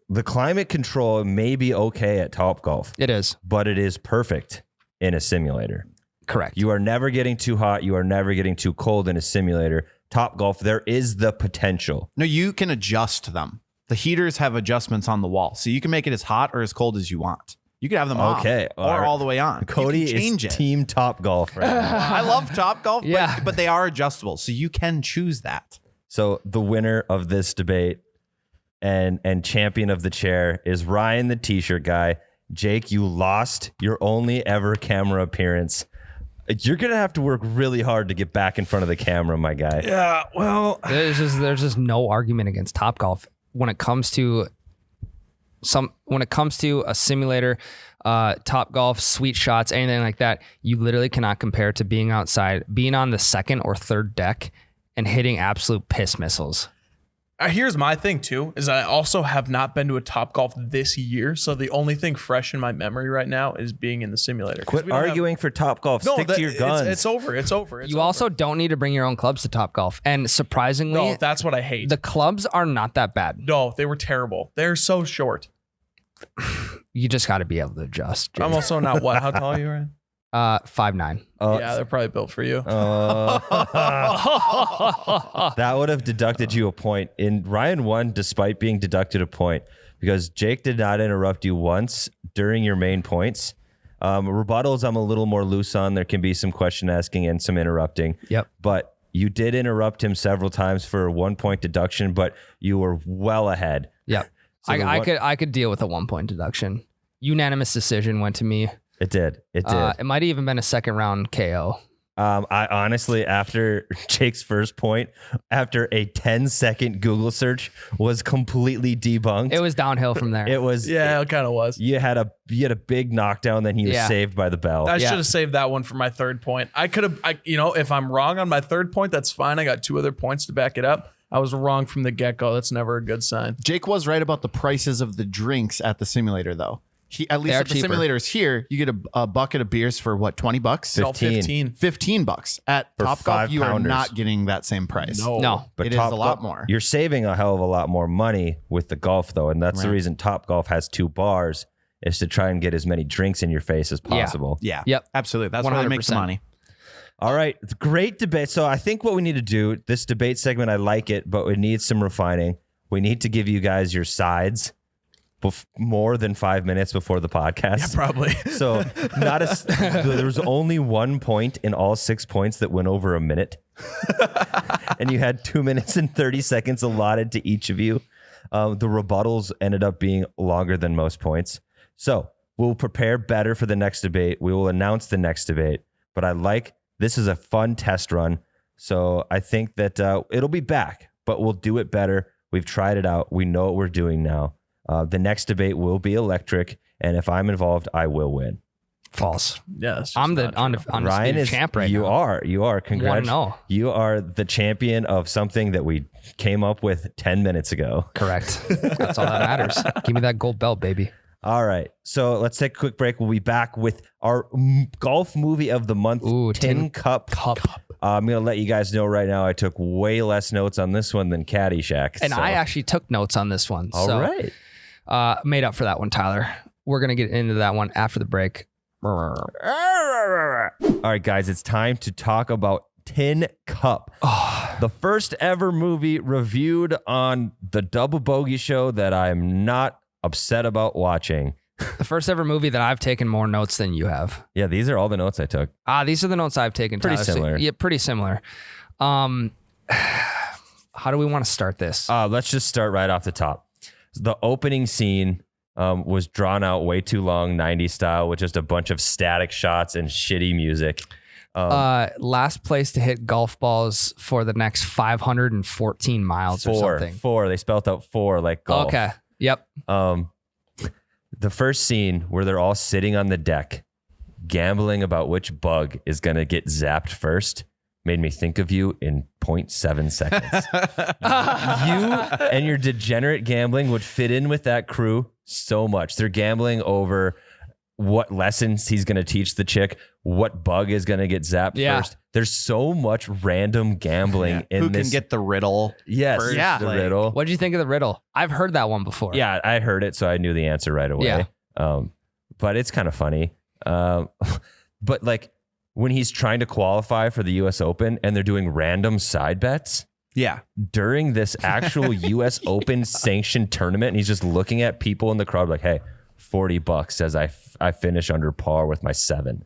the climate control may be okay at Topgolf, It is. but it is perfect in a simulator. Correct. You are never getting too hot. You are never getting too cold in a simulator. Topgolf, there is the potential. No, you can adjust them. The heaters have adjustments on the wall, so you can make it as hot or as cold as you want. You can have them off Okay, or all right. all the way on. Cody you can change is it. team Topgolf right now. I love Topgolf, Yeah. but they are adjustable, so you can choose that. So the winner of this debate and champion of the chair is Ryan, the t-shirt guy. Jake, you lost your only ever camera appearance. You're going to have to work really hard to get back in front of the camera, my guy. Yeah, well, There's just no argument against Topgolf when it comes to a simulator, Topgolf, sweet shots, anything like that. You literally cannot compare to being outside, being on the 2nd or 3rd deck and hitting absolute piss missiles. here's my thing too, is I also have not been to a Topgolf this year. So the only thing fresh in my memory right now is being in the simulator. 'Cause Quit we don't have- arguing for Topgolf. No, Stick to your guns. It's over. It's over. It's You over. also don't need to bring your own clubs to Topgolf. And surprisingly, No, that's what I hate. the clubs are not that bad. No, they were terrible. They're so short. you just got to be able to adjust. Jake. I'm also not what? How tall are you, Ryan? 5'9". Yeah, they're probably built for you. That would have deducted you a point. Ryan won despite being deducted a point because Jake did not interrupt you once during your main points. Rebuttals, I'm a little more loose on. There can be some question asking and some interrupting. Yep. But you did interrupt him several times for a 1 point deduction, but you were well ahead. Yep. So I could deal with a 1 point deduction. Unanimous decision went to me. It did. It did. It might have even been a second round KO. I honestly, after Jake's first point, after a 10-second Google search was completely debunked. It was downhill from there. It was. Yeah, it kind of was. You had a big knockdown, then he was saved by the bell. I should have saved that one for my third point. I could have, if I'm wrong on my third point, that's fine. I got 2 other points to back it up. I was wrong from the get-go. That's never a good sign. Jake was right about the prices of the drinks at the simulator, though. At least at the cheaper. simulators here, you get a bucket of beers for what, $20? $15. At For Topgolf, 5 you are pounders. not getting that same price. No. But It is a lot more. You're saving a hell of a lot more money with the golf, though, and that's the Right. reason Topgolf has 2 bars is to try and get as many drinks in your face as possible. Yeah. Yep. Absolutely. That's where they make the 100%. money. All right, great debate. So I think what we need to do, this debate segment, I like it, but it needs some refining. We need to give you guys your sides more than 5 minutes before the podcast. Yeah, probably. So there was only 1 point in all 6 points that went over a minute. And you had 2 minutes and 30 seconds allotted to each of you. The rebuttals ended up being longer than most points. So we'll prepare better for the next debate. We will announce the next debate. But this is a fun test run. So I think that it'll be back, but we'll do it better. We've tried it out. We know what we're doing now. The next debate will be electric, and if I'm involved, I will win. False. Yeah, I'm the Ryan undisputed is champ right you now. You are. Congrats. 1-0. You are the champion of something that we came up with 10 minutes ago. Correct. That's all that matters. Give me that gold belt, baby. All right. So let's take a quick break. We'll be back with our golf movie of the month, Tin Cup. I'm going to let you guys know right now I took way less notes on this one than Caddyshack. And I actually took notes on this one. All right. Made up for that one, Tyler. We're going to get into that one after the break. All right, guys, it's time to talk about Tin Cup. The first ever movie reviewed on the Double Bogey Show that I'm not upset about watching. The first ever movie that I've taken more notes than you have. Yeah, these are all the notes I took. These are the notes I've taken. Pretty Tyler. similar. Yeah, pretty similar. How do we want to start this? Let's just start right off the top. The opening scene was drawn out way too long, 90s style, with just a bunch of static shots and shitty music. Last place to hit golf balls for the next 514 miles or something. 4. They spelled out 4 like golf. Okay. Yep. The first scene where they're all sitting on the deck, gambling about which bug is going to get zapped first, made me think of you in 0.7 seconds. You and your degenerate gambling would fit in with that crew so much. They're gambling over what lessons he's going to teach the chick, what bug is going to get zapped first. There's so much random gambling in Who this. can get the riddle? Yes, first? Yeah. the riddle. What did you think of the riddle? I've heard that one before. Yeah, I heard it, so I knew the answer right away. Yeah. But it's kind of funny. But like when he's trying to qualify for the U.S. Open and they're doing random side bets Yeah. during this actual U.S. Open sanctioned tournament, and he's just looking at people in the crowd like, hey, $40 as I finish under par with my 7.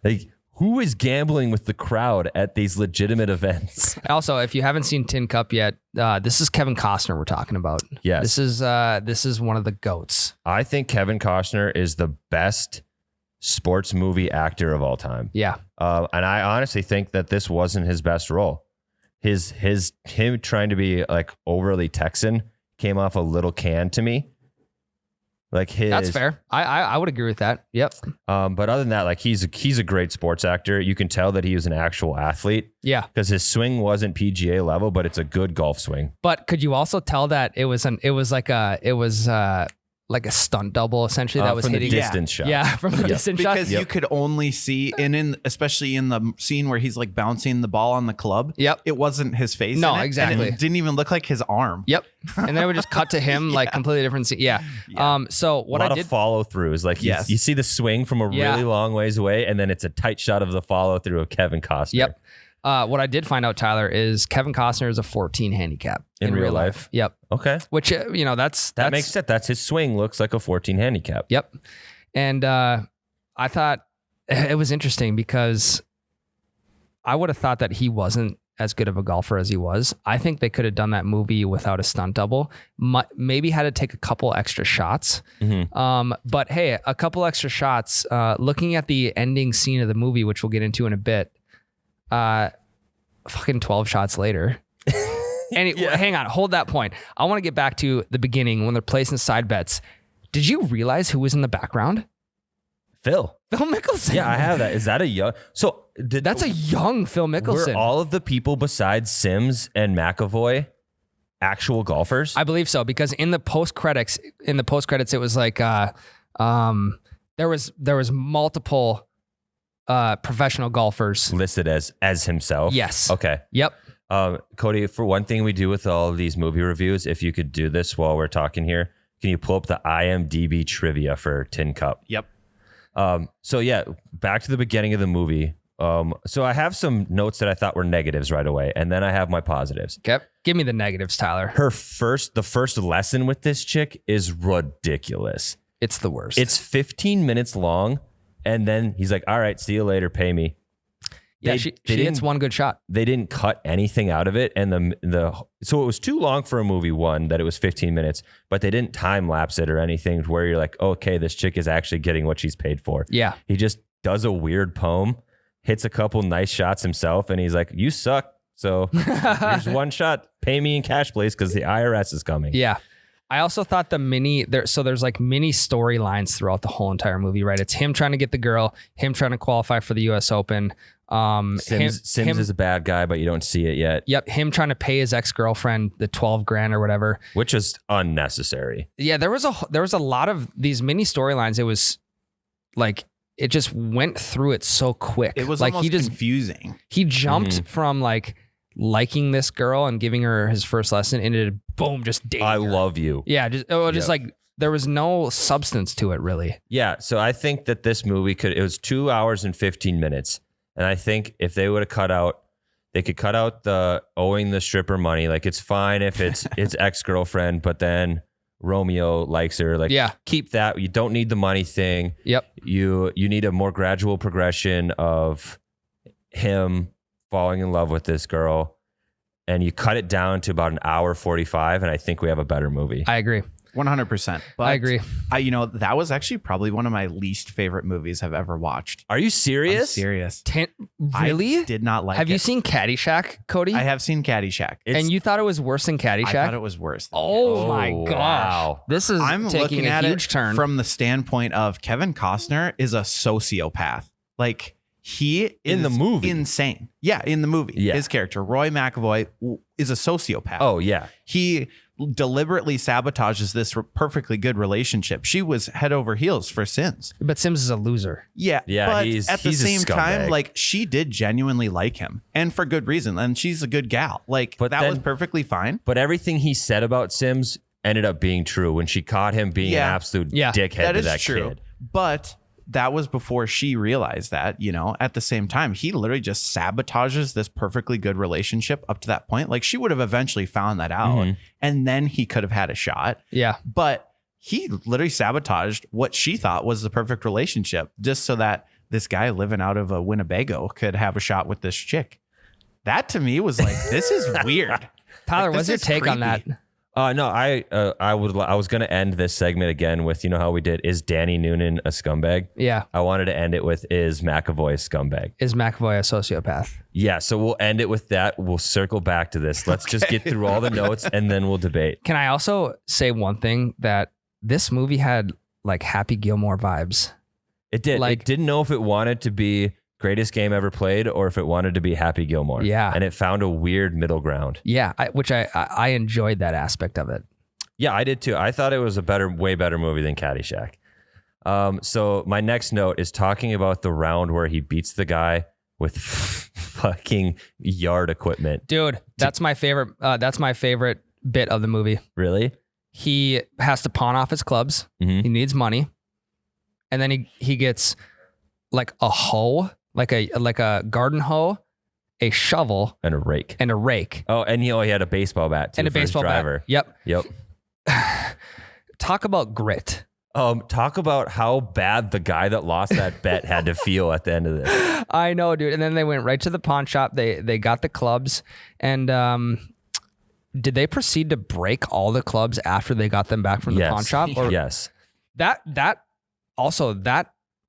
Like, who is gambling with the crowd at these legitimate events? Also, if you haven't seen Tin Cup yet, this is Kevin Costner we're talking about. Yes. This is one of the GOATs. I think Kevin Costner is the best sports movie actor of all time. Yeah. And I honestly think that this wasn't his best role. Him trying to be like overly Texan came off a little canned to me. Like That's fair. I would agree with that. Yep. But other than that, like he's a great sports actor. You can tell that he was an actual athlete Yeah. because his swing wasn't PGA level, but it's a good golf swing. But could you also tell that it was like a stunt double essentially that was from hitting the distance shot. Yeah, from the distance shot. Because you could only see, especially in the scene where he's like bouncing the ball on the club. Yep. It wasn't his face. No, in it, exactly. And it didn't even look like his arm. Yep. And then it would just cut to him like completely different scene. Yeah. So what a lot I did. of follow throughs. Like you see the swing from a really long ways away, and then it's a tight shot of the follow through of Kevin Costner. Yep. What I did find out, Tyler, is Kevin Costner is a 14 handicap in real life. Yep. Okay. Which that's That makes sense. That's his swing looks like a 14 handicap. Yep. And I thought it was interesting because I would have thought that he wasn't as good of a golfer as he was. I think they could have done that movie without a stunt double. Maybe had to take a couple extra shots. But hey, a couple extra shots. Looking at the ending scene of the movie, which we'll get into in a bit. Fucking 12 shots later. Hang on, hold that point. I want to get back to the beginning when they're placing side bets. Did you realize who was in the background? Phil Mickelson. Yeah, I have that. Is that a young? So that's a young Phil Mickelson. Were all of the people besides Sims and McAvoy actual golfers? I believe so, because in the post credits, it was like there was multiple professional golfers listed as himself. Yes. Okay. Yep. Cody, for one thing we do with all of these movie reviews, if you could do this while we're talking here, can you pull up the IMDb trivia for Tin Cup? Yep. So yeah, back to the beginning of the movie. So I have some notes that I thought were negatives right away, and then I have my positives. Okay. Give me the negatives, Tyler. The first lesson with this chick is ridiculous. It's the worst. It's 15 minutes long. And then he's like, all right, see you later. Pay me. Yeah, she hits one good shot. They didn't cut anything out of it. And so it was too long for a movie, one, that it was 15 minutes, but they didn't time lapse it or anything where you're like, okay, this chick is actually getting what she's paid for. Yeah. He just does a weird poem, hits a couple nice shots himself. And he's like, you suck. So here's one shot. Pay me in cash, please, because the IRS is coming. Yeah. I also thought there's like mini storylines throughout the whole entire movie, right? It's him trying to get the girl, him trying to qualify for the US Open. Sims is a bad guy, but you don't see it yet. Yep. Him trying to pay his ex-girlfriend the $12,000 or whatever. Which is unnecessary. Yeah. There was a lot of these mini storylines. It was like, it just went through it so quick. It was like almost confusing. He jumped from like liking this girl and giving her his first lesson into boom, just dating I her. love you. Yeah, just like there was no substance to it really. Yeah, so I think that this movie it was 2 hours and 15 minutes. And I think if they would have they could cut out the owing the stripper money. Like it's fine if it's ex-girlfriend, but then Romeo likes her. Like keep that. You don't need the money thing. Yep. You need a more gradual progression of him falling in love with this girl, and you cut it down to about an hour 45, and I think we have a better movie. I agree. 100%. But I agree. That was actually probably one of my least favorite movies I've ever watched. Are you serious? I'm serious. Really? I did not like it. Have you seen Caddyshack, Cody? I have seen Caddyshack. And you thought it was worse than Caddyshack? I thought it was worse. Oh my gosh. Wow. This is I'm taking looking a at huge it turn. from the standpoint of Kevin Costner is a sociopath. Like he is in the movie. Insane. Yeah, in the movie. Yeah. His character, Roy McAvoy, is a sociopath. Oh, yeah. He deliberately sabotages this perfectly good relationship. She was head over heels for Sims. But Sims is a loser. Yeah. Yeah, but at the he's a same time, scumbag. like she did genuinely like him, and for good reason. And she's a good gal. Like But that then- was perfectly fine. But everything he said about Sims ended up being true when she caught him being an absolute dickhead that to is that true. kid. But that was before she realized that, at the same time, he literally just sabotages this perfectly good relationship up to that point. Like she would have eventually found that out and then he could have had a shot. Yeah. But he literally sabotaged what she thought was the perfect relationship just so that this guy living out of a Winnebago could have a shot with this chick. That to me was like, this is weird. Tyler, Like, what's this your is take on that? creepy. No, I was going to end this segment again with, how we did, is Danny Noonan a scumbag? Yeah. I wanted to end it with, is McAvoy a scumbag? Is McAvoy a sociopath? Yeah, so we'll end it with that. We'll circle back to this. Let's just get through all the notes and then we'll debate. Can I also say one thing, that this movie had like Happy Gilmore vibes? It did. Like- It didn't know if it wanted to be greatest game ever played or if it wanted to be Happy Gilmore. Yeah. And it found a weird middle ground. Yeah, which I enjoyed that aspect of it. Yeah, I did too. I thought it was a way better movie than Caddyshack. So my next note is talking about the round where he beats the guy with fucking yard equipment. Dude, that's my favorite. That's my favorite bit of the movie. Really? He has to pawn off his clubs. Mhm. He needs money, and then he gets like a hoe, like a garden hoe, a shovel, And a rake. and a rake, Oh, and he had a baseball bat too and a for his baseball driver. bat. Yep. Yep. Talk about grit. Talk about how bad the guy that lost that bet had to feel at the end of this. I know, dude. And then they went right to the pawn shop. They got the clubs, and did they proceed to break all the clubs after they got them back from the pawn shop? Or Yes. that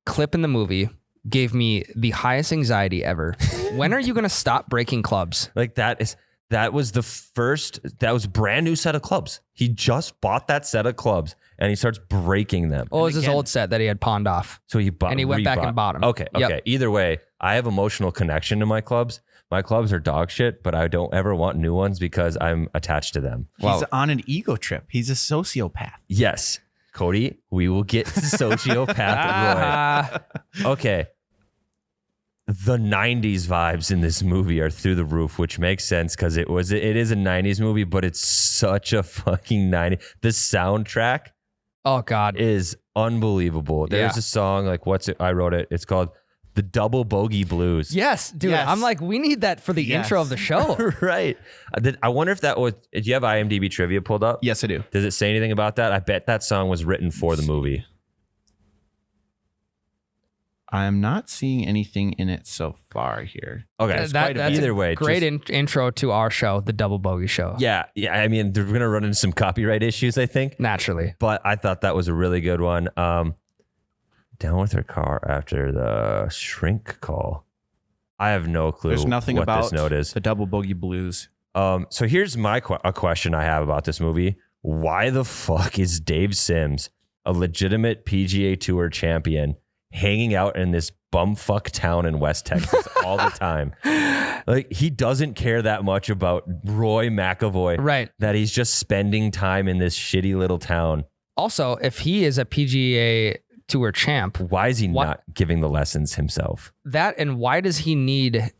clip in the movie gave me the highest anxiety ever. When are you going to stop breaking clubs? Like that was a brand new set of clubs. He just bought that set of clubs and he starts breaking them. Oh, it was his old set that he had pawned off. So he bought, And he went back and bought 'em. Okay. Yep. Either way, I have emotional connection to my clubs. My clubs are dog shit, but I don't ever want new ones because I'm attached to them. He's on an ego trip. He's a sociopath. Yes. Cody, we will get to sociopath Roy. Okay. The 90s vibes in this movie are through the roof, which makes sense because it is a 90s movie, but it's such a fucking 90s. The soundtrack Oh God. is unbelievable. There's a song like I wrote it. It's called The Double Bogey Blues. Yes, dude. Yes. I'm like, we need that for the Yes. intro of the show. Right. I wonder if that was. Do you have IMDb trivia pulled up? Yes, I do. Does it say anything about that? I bet that song was written for the movie. I'm not seeing anything in it so far here. Okay. That's either a way, great just- intro to our show, the Double Bogey Show. Yeah. I mean, they're gonna run into some copyright issues, I think. Naturally. But I thought that was a really good one. Down with her car after the shrink call. I have no clue. There's nothing what about this note is. the Double Bogey Blues. So here's a question I have about this movie. Why the fuck is Dave Sims, a legitimate PGA Tour champion, hanging out in this bumfuck town in West Texas all the time? Like, he doesn't care that much about Roy McAvoy. Right. That he's just spending time in this shitty little town. Also, if he is a PGA Tour champ, Why is he not giving the lessons himself? and why does he need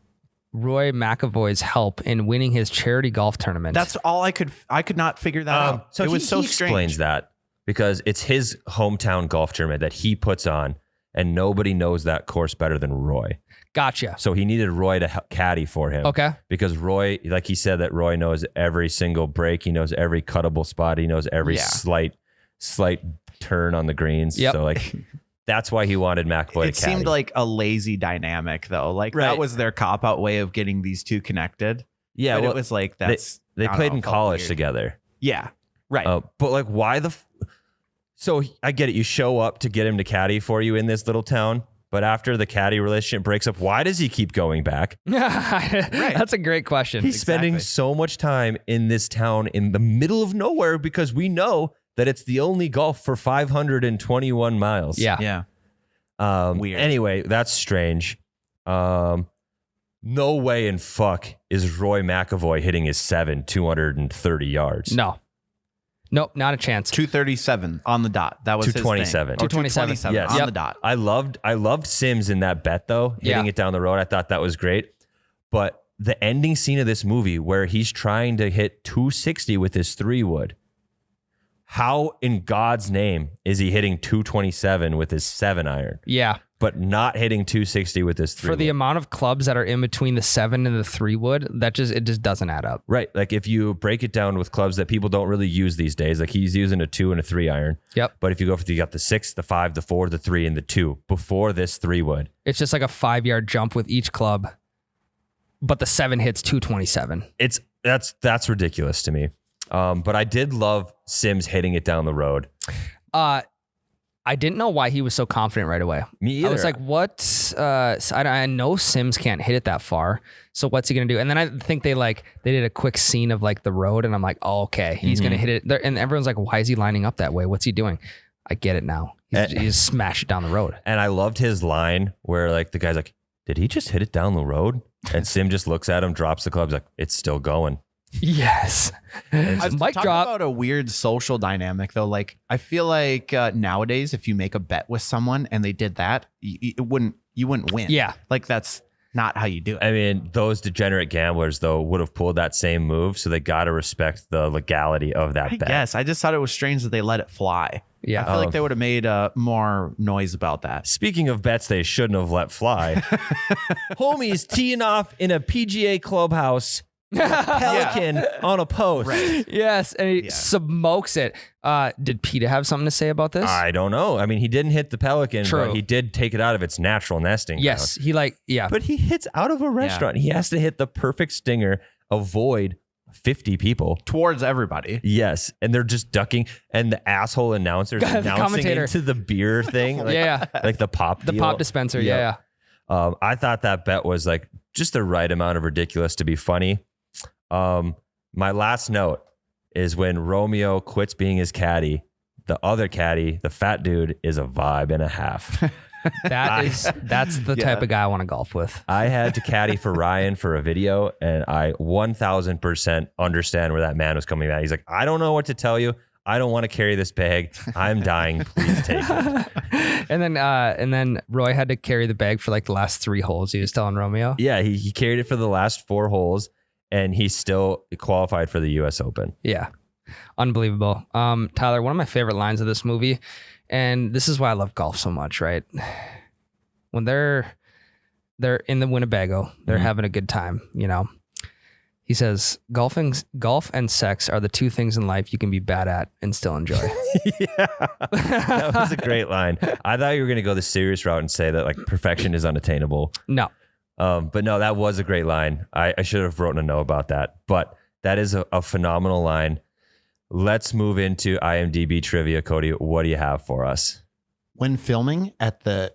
Roy McAvoy's help in winning his charity golf tournament? That's all I could not figure that out. So it was he so explains strange. that because it's his hometown golf tournament that he puts on, and nobody knows that course better than Roy. Gotcha. So he needed Roy to caddy for him. Okay. Because Roy, like he said, that Roy knows every single break. He knows every cuttable spot. He knows every slight turn on the greens. Yep. So like that's why he wanted McAvoy It to caddy. seemed like a lazy dynamic, though. Like Right. that was their cop out way of getting these two connected. yeah, but well, it was like they that's I don't played know, in felt college weird. together. Yeah, right. But like, why so I get it. You show up to get him to caddy for you in this little town, but after the caddy relationship breaks up, why does he keep going back? That's a great question. He's spending so much time in this town in the middle of nowhere because we know that it's the only golf for 521 miles. Yeah. Yeah. Weird. Anyway, that's strange. No way in fuck is Roy McAvoy hitting his 230 yards. No. Nope, not a chance. 237 on the dot. That was his thing. 227. Or 227. 227 Yes. on Yep. the dot. I loved Sims in that bet though, hitting Yeah. it down the road. I thought that was great. But the ending scene of this movie where he's trying to hit 260 with his 3-wood. How in God's name is he hitting 227 with his 7-iron, Yeah. but not hitting 260 with his 3-wood? For the amount of clubs that are in between the 7 and the 3-wood, it just doesn't add up. Right. Like if you break it down with clubs that people don't really use these days, like he's using a 2 and a 3-iron. Yep. But if you got the 6, the 5, the 4, the 3, and the 2 before this 3-wood. It's just like a 5-yard jump with each club, but the 7 hits 227. That's ridiculous to me. But I did love Sims hitting it down the road. I didn't know why he was so confident right away. Me either. I was like, what? I know Sims can't hit it that far. So what's he going to do? And then I think they did a quick scene of like the road. And I'm like, oh, okay, he's going to hit it there. And everyone's like, why is he lining up that way? What's he doing? I get it now. He just smashed it down the road. And I loved his line where like the guy's like, did he just hit it down the road? And Sim just looks at him, drops the clubs like, it's still going. Yes. Mic Talk drop. about a weird social dynamic though. Like I feel like nowadays, if you make a bet with someone and they did that, you wouldn't win. Yeah. Like that's not how you do it. I mean, those degenerate gamblers though would have pulled that same move, so they got to respect the legality of that bet. Yes, I just thought it was strange that they let it fly. Yeah. I feel like they would have made more noise about that. Speaking of bets they shouldn't have let fly, homies teeing off in a PGA clubhouse, Pelican on a post. Right. Yes, and he smokes it. Did Peter have something to say about this? I don't know. I mean, he didn't hit the Pelican, True. but he did take it out of its natural nesting Yes, ground. he But he hits out of a restaurant. He has to hit the perfect stinger, avoid 50 people. Towards everybody. Yes, and they're just ducking, and the asshole announcers The announcing commentator. into the beer thing, like, like the pop, the deal. pop dispenser. Yep. Yeah. I thought that bet was like just the right amount of ridiculous to be funny. My last note is when Romeo quits being his caddy, the other caddy, the fat dude, is a vibe and a half. That's the type of guy I want to golf with. I had to caddy for Ryan for a video, and I 1000% understand where that man was coming at. He's like, I don't know what to tell you. I don't want to carry this bag. I'm dying. Please take it. And then Roy had to carry the bag for like the last 3 holes. He was telling Romeo. Yeah, he carried it for the last 4 holes, and he still qualified for the U.S. Open. Yeah. Unbelievable. Tyler, one of my favorite lines of this movie, and this is why I love golf so much, right? When they're in the Winnebago, they're having a good time, you know. He says, golf and sex are the 2 things in life you can be bad at and still enjoy. Yeah, that was a great line. I thought you were going to go the serious route and say that like perfection is unattainable. No. But no, that was a great line. I should have written a note about that, but that is a phenomenal line. Let's move into IMDb trivia. Cody, what do you have for us? When filming at the,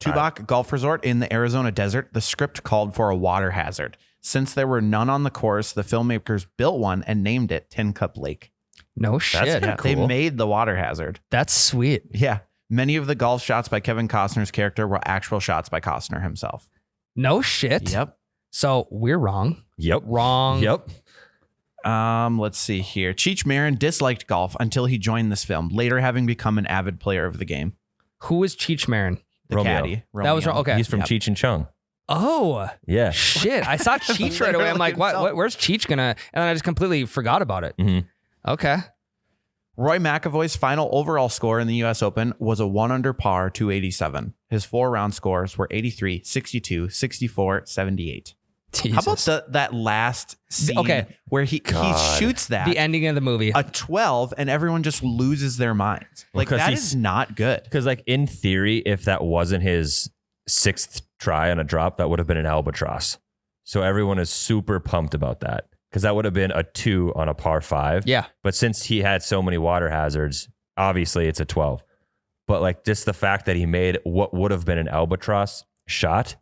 Tubac Golf Resort in the Arizona desert, the script called for a water hazard. Since there were none on the course, the filmmakers built one and named it Tin Cup Lake. No shit. That's They cool. made the water hazard. That's sweet. Yeah. Many of the golf shots by Kevin Costner's character were actual shots by Costner himself. No shit. Yep. So we're wrong. Yep. Wrong. Yep. Let's see here. Cheech Marin disliked golf until he joined this film, later having become an avid player of the game. Who is Cheech Marin? The Romeo. caddy. That was Romeo. okay. He's from Yep. Cheech and Chong. Oh, Yeah. shit. I saw Cheech right away. I'm like, what? Where's Cheech gonna? And I just completely forgot about it. Mhm. Okay. Roy McAvoy's final overall score in the U.S. Open was a 1 under par 287. His 4-round scores were 83, 62, 64, 78. Jesus. How about that last scene where he shoots that the ending of the movie? a 12 and everyone just loses their minds? Like Because that he's- is not good. Because like in theory, if that wasn't his 6th try on a drop, that would have been an albatross. So everyone is super pumped about that. Because that would have been a 2 on a par 5. Yeah. But since he had so many water hazards, obviously it's a 12. But like just the fact that he made what would have been an albatross shot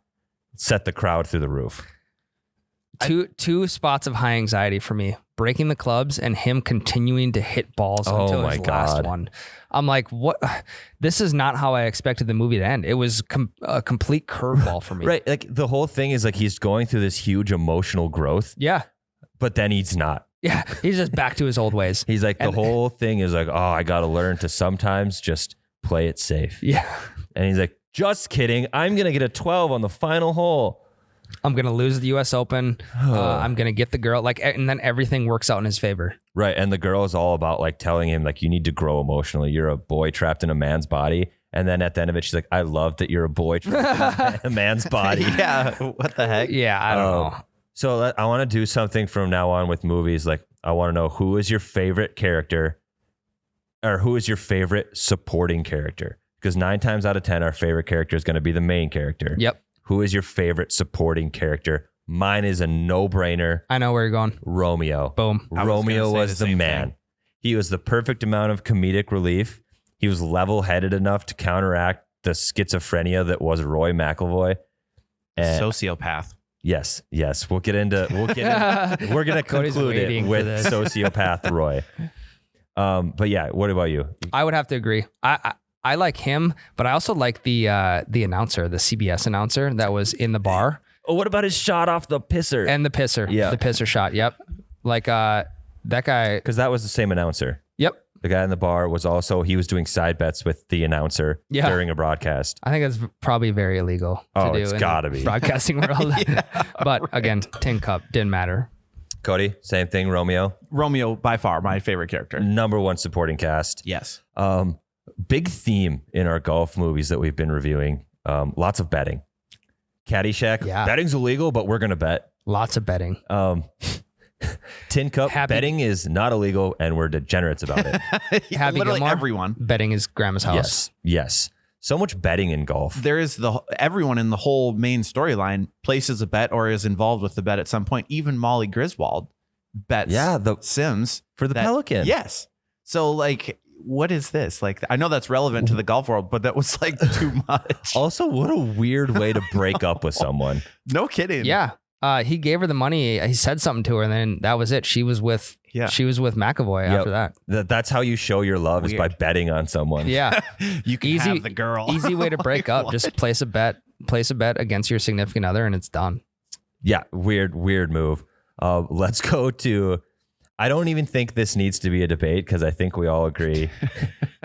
set the crowd through the roof. Two spots of high anxiety for me: breaking the clubs and him continuing to hit balls Oh until my his last God. one. I'm like, what? This is not how I expected the movie to end. It was a complete curveball for me. Right. Like the whole thing is like he's going through this huge emotional growth, Yeah. but then he's not. Yeah. He's just back to his old ways. He's like, the And- whole thing is like, oh, I got to learn to sometimes just play it safe. Yeah. And he's like, just kidding. I'm going to get a 12 on the final hole. I'm gonna lose the U.S. Open. I'm gonna get the girl. Like, and then everything works out in his favor. Right. And the girl is all about like telling him like, you need to grow emotionally. You're a boy trapped in a man's body. And then at the end of it, she's like, I love that you're a boy trapped in a man's body. Yeah. What the heck? Yeah. I don't know. So I want to do something from now on with movies. Like, I want to know who is your favorite character or who is your favorite supporting character? Because 9 times out of 10, our favorite character is going to be the main character. Yep. Who is your favorite supporting character? Mine is a no-brainer. I know where you're going. Romeo. Boom. I was Romeo gonna say was the the same man. thing. He was the perfect amount of comedic relief. He was level-headed enough to counteract the schizophrenia that was Roy McAvoy. And Sociopath. yes. We're going to Cody's conclude waiting it for with this. sociopath Roy. But yeah, what about you? I would have to agree. I like him, but I also like the announcer, the CBS announcer that was in the bar. Oh, what about his shot off the pisser? And the pisser. Yeah. The pisser shot. Yep. Like that guy. Because that was the same announcer. Yep. The guy in the bar was also, he was doing side bets with the announcer during a broadcast. I think that's probably very illegal to do it's in gotta the be. broadcasting world. But again, Tin Cup didn't matter. Cody, same thing. Romeo, by far my favorite character. number one supporting cast. Yes. Big theme in our golf movies that we've been reviewing. Lots of betting. Caddyshack. Yeah. Betting's illegal, but we're gonna bet. Lots of betting. Tin Cup. Happy- Betting is not illegal, and we're degenerates about it. Happy Literally Gilmore. everyone. Betting is grandma's house. Yes. So much betting in golf. There is everyone in the whole main storyline places a bet or is involved with the bet at some point. Even Molly Griswold bets Sims for the Pelican. Yes. So like, what is this? Like, I know that's relevant to the golf world, but that was like too much. Also, what a weird way to break up with someone. No kidding. Yeah. He gave her the money. He said something to her, and then that was it. She was with McAvoy after that. That's how you show your love is by betting on someone. Yeah. You can have the girl. Easy way to break up. Just place a bet against your significant other, and it's done. Yeah. Weird move. Let's go to, I don't even think this needs to be a debate because I think we all agree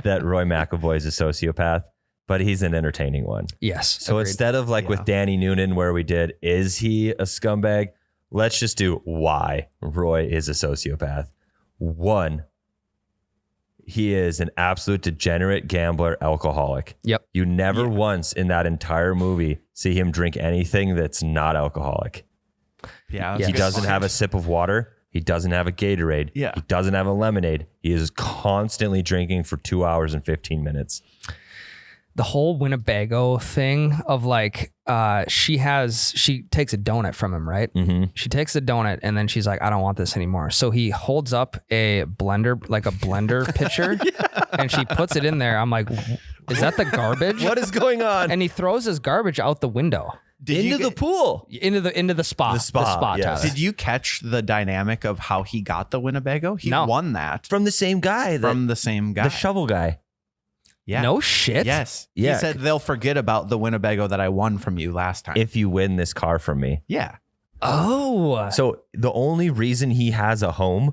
that Roy McAvoy is a sociopath, but he's an entertaining one. Yes. So agreed. instead of like with Danny Noonan where we did, is he a scumbag? Let's just do why Roy is a sociopath. One, he is an absolute degenerate gambler, alcoholic. Yep. You never once in that entire movie see him drink anything that's not alcoholic. Yeah. He doesn't have a sip of water. He doesn't have a Gatorade. Yeah. He doesn't have a lemonade. He is constantly drinking for 2 hours and 15 minutes. The whole Winnebago thing of like, she takes a donut from him, right? Mm-hmm. She takes the donut and then she's like, I don't want this anymore. So he holds up a blender pitcher and she puts it in there. I'm like, is that the garbage? What is going on? And he throws his garbage out the window. Into the pool. Into the spa. The spa, yes. Tyler. Did you catch the dynamic of how he got the Winnebago? He No. won that From the same guy. from the same guy. The shovel guy. Yeah. No shit. Yes. Yeah. He said they'll forget about the Winnebago that I won from you last time. If you win this car from me. yeah. Oh. So the only reason he has a home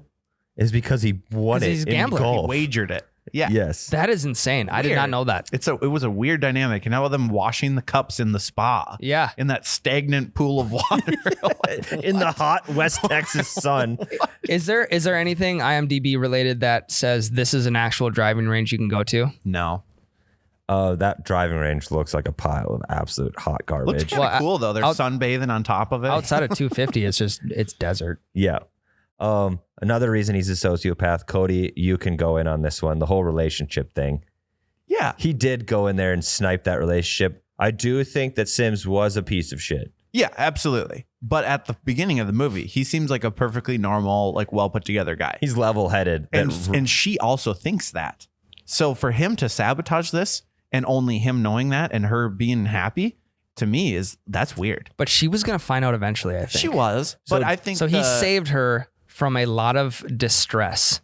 is because he won 'Cause it he's a in gambler. golf. He wagered it. Yeah. Yes. That is insane. I did Weird. not know that. It was a weird dynamic. And now with them washing the cups in the spa. Yeah. In that stagnant pool of water. In the hot West Texas sun. Is there anything IMDb related that says this is an actual driving range you can go to? No. That driving range looks like a pile of absolute hot Looks garbage. kind of Well, cool though. They're out- sunbathing on top of it. Outside of 250, it's desert. Yeah. Another reason he's a sociopath, Cody, you can go in on this one. The whole relationship thing. Yeah. He did go in there and snipe that relationship. I do think that Sims was a piece of shit. Yeah, absolutely. But at the beginning of the movie, he seems like a perfectly normal, like well put together guy. He's level-headed. And she also thinks that. So for him to sabotage this and only him knowing that and her being happy, to me that's weird. But she was gonna find out eventually, I think. She was, but I think so. He saved her from a lot of distress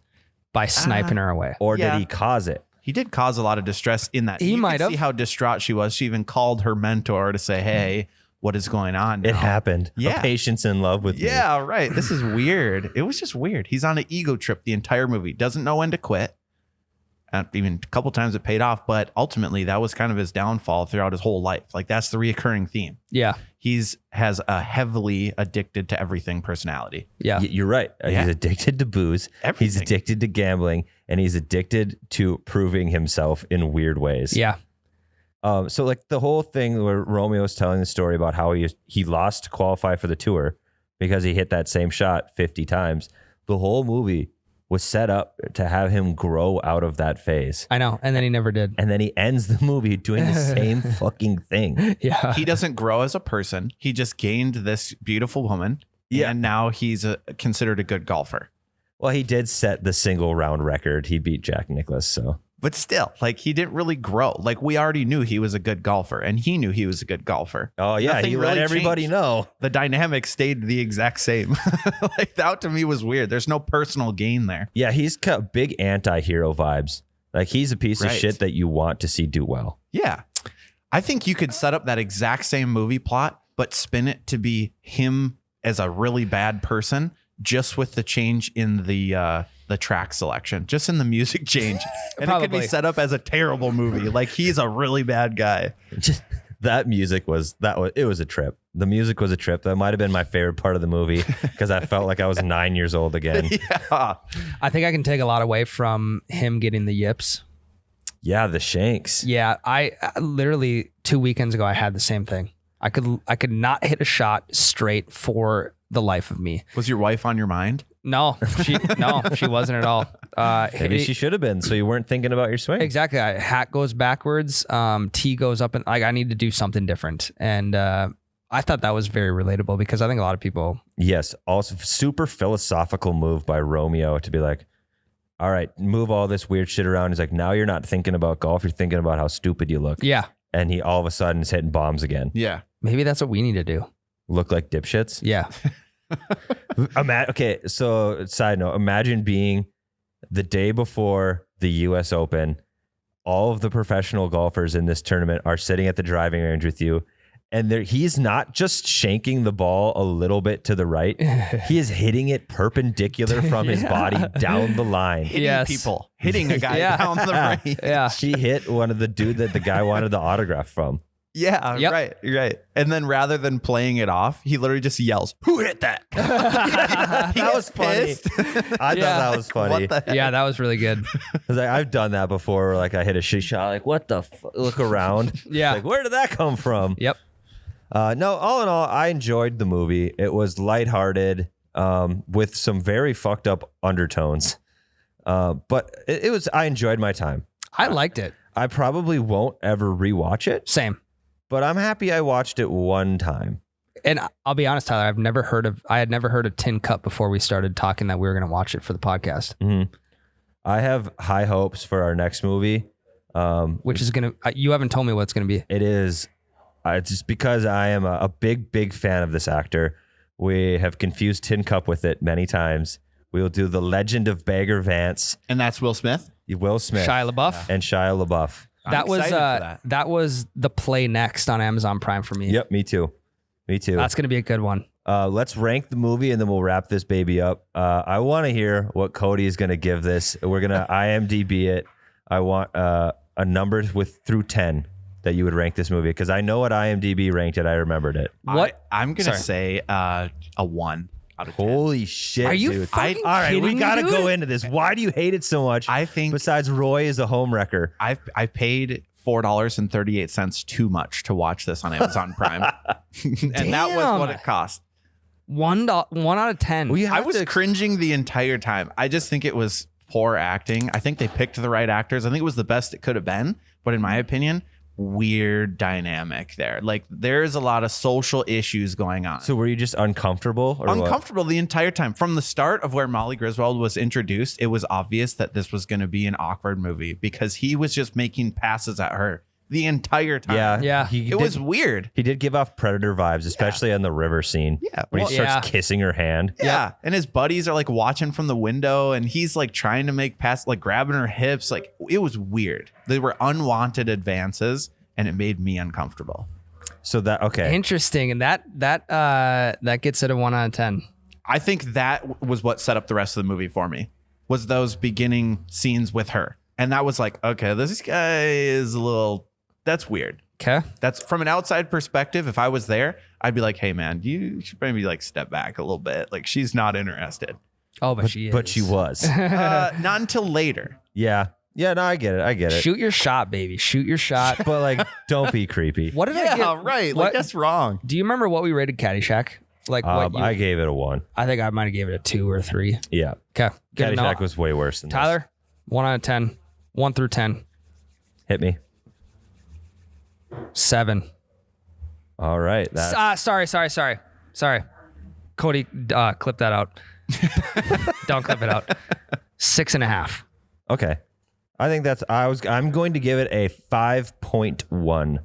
by sniping her away. Or Yeah. did he cause it? He did cause a lot of distress in that. He You could might have. see how distraught she was. She even called her mentor to say, "Hey, what is going on now?" It happened. Yeah. A patient's in love with me. Yeah, right. This is weird. It was just weird. He's on an ego trip the entire movie. Doesn't know when to quit. Even a couple times it paid off, but ultimately that was kind of his downfall throughout his whole life. Like that's the reoccurring theme. Yeah, Has a heavily addicted to everything personality. yeah. You're right. Yeah. He's addicted to booze. He's Everything. addicted to gambling, and he's addicted to proving himself in weird ways. Yeah. So like the whole thing where Romeo's telling the story about how he lost to qualify for the tour because he hit that same shot 50 times. The whole movie was set up to have him grow out of that phase. I know. And then he never did. And then he ends the movie doing the same fucking thing. Yeah. He doesn't grow as a person. He just gained this beautiful woman. Yeah. And now he's considered a good golfer. Well, he did set the single round record. He beat Jack Nicklaus. So But still, like he didn't really grow. Like we already knew he was a good golfer and he knew he was a good golfer. oh yeah, Nothing he let really everybody changed. know. The dynamic stayed the exact same. Like that to me was weird. There's no personal gain there. Yeah, he's got big anti-hero vibes. Like he's a piece of Right. shit that you want to see do well. Yeah. I think you could set up that exact same movie plot but spin it to be him as a really bad person, just with the change in the track selection, just in the music change. And it could Probably. be set up as a terrible movie. Like he's a really bad guy. Just that music was it was a trip. The music was a trip. That might have been my favorite part of the movie because I felt like I was 9 years old again. Yeah. I think I can take a lot away from him getting the yips. Yeah, the shanks. Yeah, I literally 2 weekends ago I had the same thing. I could not hit a shot straight for the life of me. Was your wife on your mind? No, she wasn't at all. Maybe she should have been, so you weren't thinking about your swing. Exactly. Hat goes backwards, tee goes up, and I need to do something different. And I thought that was very relatable because I think a lot of people. Yes. Also, super philosophical move by Romeo to be like, all right, move all this weird shit around. He's like, now you're not thinking about golf. You're thinking about how stupid you look. Yeah, And he all of a sudden is hitting bombs again. Yeah. maybe that's what we need to do. Look like dipshits. Yeah. Okay, so side note, imagine being the day before the US Open. All of the professional golfers in this tournament are sitting at the driving range with you. And he's not just shanking the ball a little bit to the right. He is hitting it perpendicular from his body down the line. Hitting people. Hitting a guy Yeah. down the right. Yeah. He hit one of the dude that the guy wanted the autograph from. Yeah, Yep. right. And then rather than playing it off, he literally just yells, "Who hit that?" That was funny. I thought that was funny. What the heck? Yeah, that was really good. I was like, I've done that before. Where like I hit a shit shot. Like, what the? Look around. Yeah. Like, where did that come from? Yep. No, all in all, I enjoyed the movie. It was lighthearted, with some very fucked up undertones. But it was. I enjoyed my time. I liked it. I probably won't ever rewatch it, Same. but I'm happy I watched it one time. And I'll be honest, Tyler, I had never heard of Tin Cup before we started talking that we were going to watch it for the podcast, I have high hopes for our next movie. which is going to, you haven't told me what it's going to be. It is. It's just because I am a big fan of this actor. We have confused Tin Cup with it many times. We will do The Legend of Bagger Vance, And that's Will Smith. Will Smith, Shia LaBeouf. and Shia LaBeouf. That was excited for that was the play next on Amazon Prime for me. Yep, me too. That's going to be a good one. Let's rank the movie and then we'll wrap this baby up. I want to hear what Cody is going to give this. We're going to IMDb it. I want a number through 10 that you would rank this movie because I know what IMDb ranked it. I remembered it. What? I'm gonna Sorry. say a 1 out of 10. Holy shit, Are you dude. fucking All right, we kidding me, got to dude? go into this. Why do you hate it so much? I think Besides Roy is a home wrecker. I paid $4.38 too much to watch this on Amazon Prime, and that was what it cost. One out of 10. I was cringing the entire time. I just think it was poor acting. I think they picked the right actors. I think it was the best it could have been, but in my opinion, weird dynamic there. Like there's a lot of social issues going on. So were you just uncomfortable? Or what? Uncomfortable the entire time. From the start of where Molly Griswold was introduced, it was obvious that this was going to be an awkward movie because he was just making passes at her the entire time. Yeah. Yeah. It was weird. He did give off Predator vibes, especially on the river scene. Yeah, When well, he starts yeah. kissing her hand. Yeah. And his buddies are like watching from the window and he's like trying to make pass, like grabbing her hips. Like it was weird. They were unwanted advances and it made me uncomfortable. So that, okay. Interesting. And that gets it a 1 out of 10. I think that was what set up the rest of the movie for me, was those beginning scenes with her. And that was like, okay, this guy is a little, that's weird. Okay. That's from an outside perspective. If I was there, I'd be like, hey man, you should maybe like step back a little bit. Like she's not interested. Oh, but she is. But she was. Not until later. Yeah. Yeah, no, I get it. Shoot your shot, baby. Shoot your shot. But like, don't be creepy. What did I get? Right. What, Like that's wrong. do you remember what we rated Caddyshack? Like what I gave it a 1. I think I might have gave it a 2 or 3. Yeah. Okay. Good Caddyshack enough. was way worse than Tyler, 1 out of 10. 1 through 10. this. Hit me. 7. All right. Sorry. Cody, clip that out. Don't clip it out. 6.5. Okay. I think I'm going to give it a 5.1.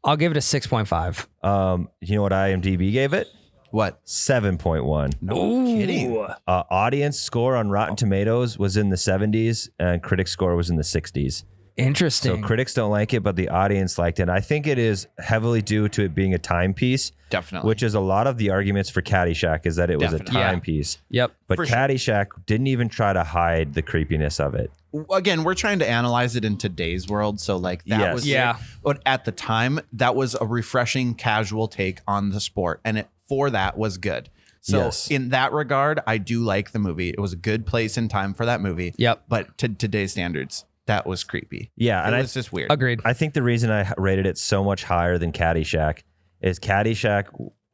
I'll give it a 6.5. You know what IMDb gave it? What? 7.1. No kidding. Audience score on Rotten Tomatoes was in the 70s and critic score was in the 60s. Interesting. So critics don't like it, but the audience liked it. And I think it is heavily due to it being a timepiece. Definitely. Which is a lot of the arguments for Caddyshack is that it was Definitely. a timepiece. Yep. But For sure. Caddyshack didn't even try to hide the creepiness of it. Again, we're trying to analyze it in today's world. So like that Yes. was Yeah. But at the time, that was a refreshing, casual take on the sport. And it for that was good. So Yes. in that regard, I do like the movie. It was a good place and time for that movie. Yep. But to today's standards, that was creepy. Yeah, And and it I was just weird. Agreed. I think the reason I rated it so much higher than Caddyshack is Caddyshack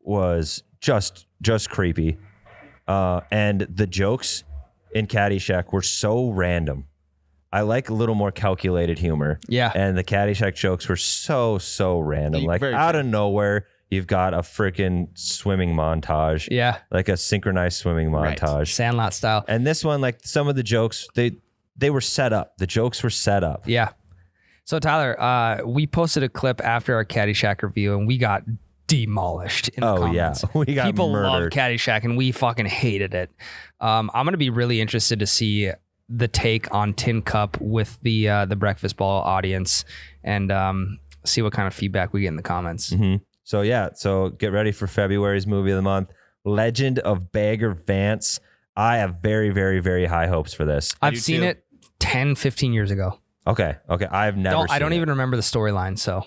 was just creepy, and the jokes in Caddyshack were so random. I like a little more calculated humor. Yeah. And the Caddyshack jokes were so random. Like Very out true. of nowhere, you've got a freaking swimming montage. Yeah. Like a synchronized swimming Right. montage. Sandlot style. And this one, like some of the jokes, they were set up. The jokes were set up. Yeah. So Tyler, we posted a clip after our Caddyshack review, and we got demolished in the Oh yeah, comments. we got People love murdered. Caddyshack, and we fucking hated it. I'm gonna be really interested to see the take on Tin Cup with the Breakfast Ball audience, and see what kind of feedback we get in the comments. So yeah, so get ready for February's movie of the month, Legend of Bagger Vance. I have very, very, very high hopes for this. I've do seen too. it 10, 15 years ago. Okay, I've never. I don't seen even remember the storyline, so it.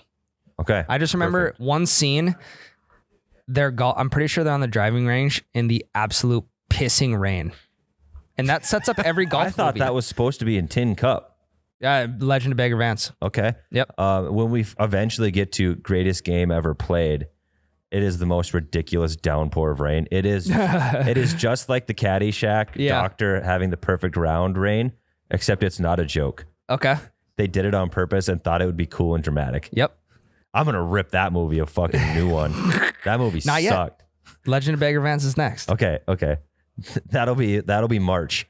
Okay, I just remember Perfect. one scene. I'm pretty sure they're on the driving range in the absolute pissing rain, and that sets up every golf. I thought movie. that was supposed to be in Tin Cup. Legend of Bagger Vance. Okay. Yep. When we eventually get to greatest game ever played, it is the most ridiculous downpour of rain. It is. It is just like the Caddyshack Yeah. doctor having the perfect round rain, except it's not a joke. Okay. They did it on purpose and thought it would be cool and dramatic. Yep. I'm gonna rip that movie a fucking new one. That movie Not yet. sucked. Legend of Bagger Vance is next. Okay. That'll be March.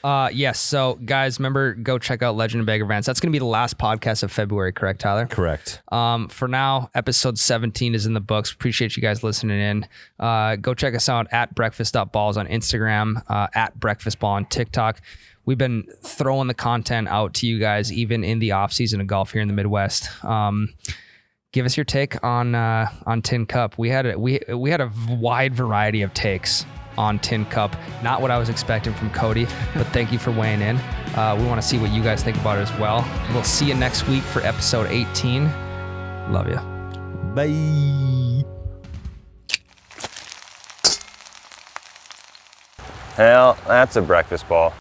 Yes. So guys, remember, go check out Legend of Bagger Vance. That's going to be the last podcast of February, correct, Tyler? Correct. For now, episode 17 is in the books. Appreciate you guys listening in. Go check us out at breakfast.balls on Instagram, at breakfastball on TikTok. We've been throwing the content out to you guys, even in the off season of golf here in the Midwest. Give us your take on Tin Cup. We had a wide variety of takes on Tin Cup. Not what I was expecting from Cody, but thank you for weighing in. We want to see what you guys think about it as well. We'll see you next week for episode 18. Love you. Bye. Hell, that's a breakfast ball.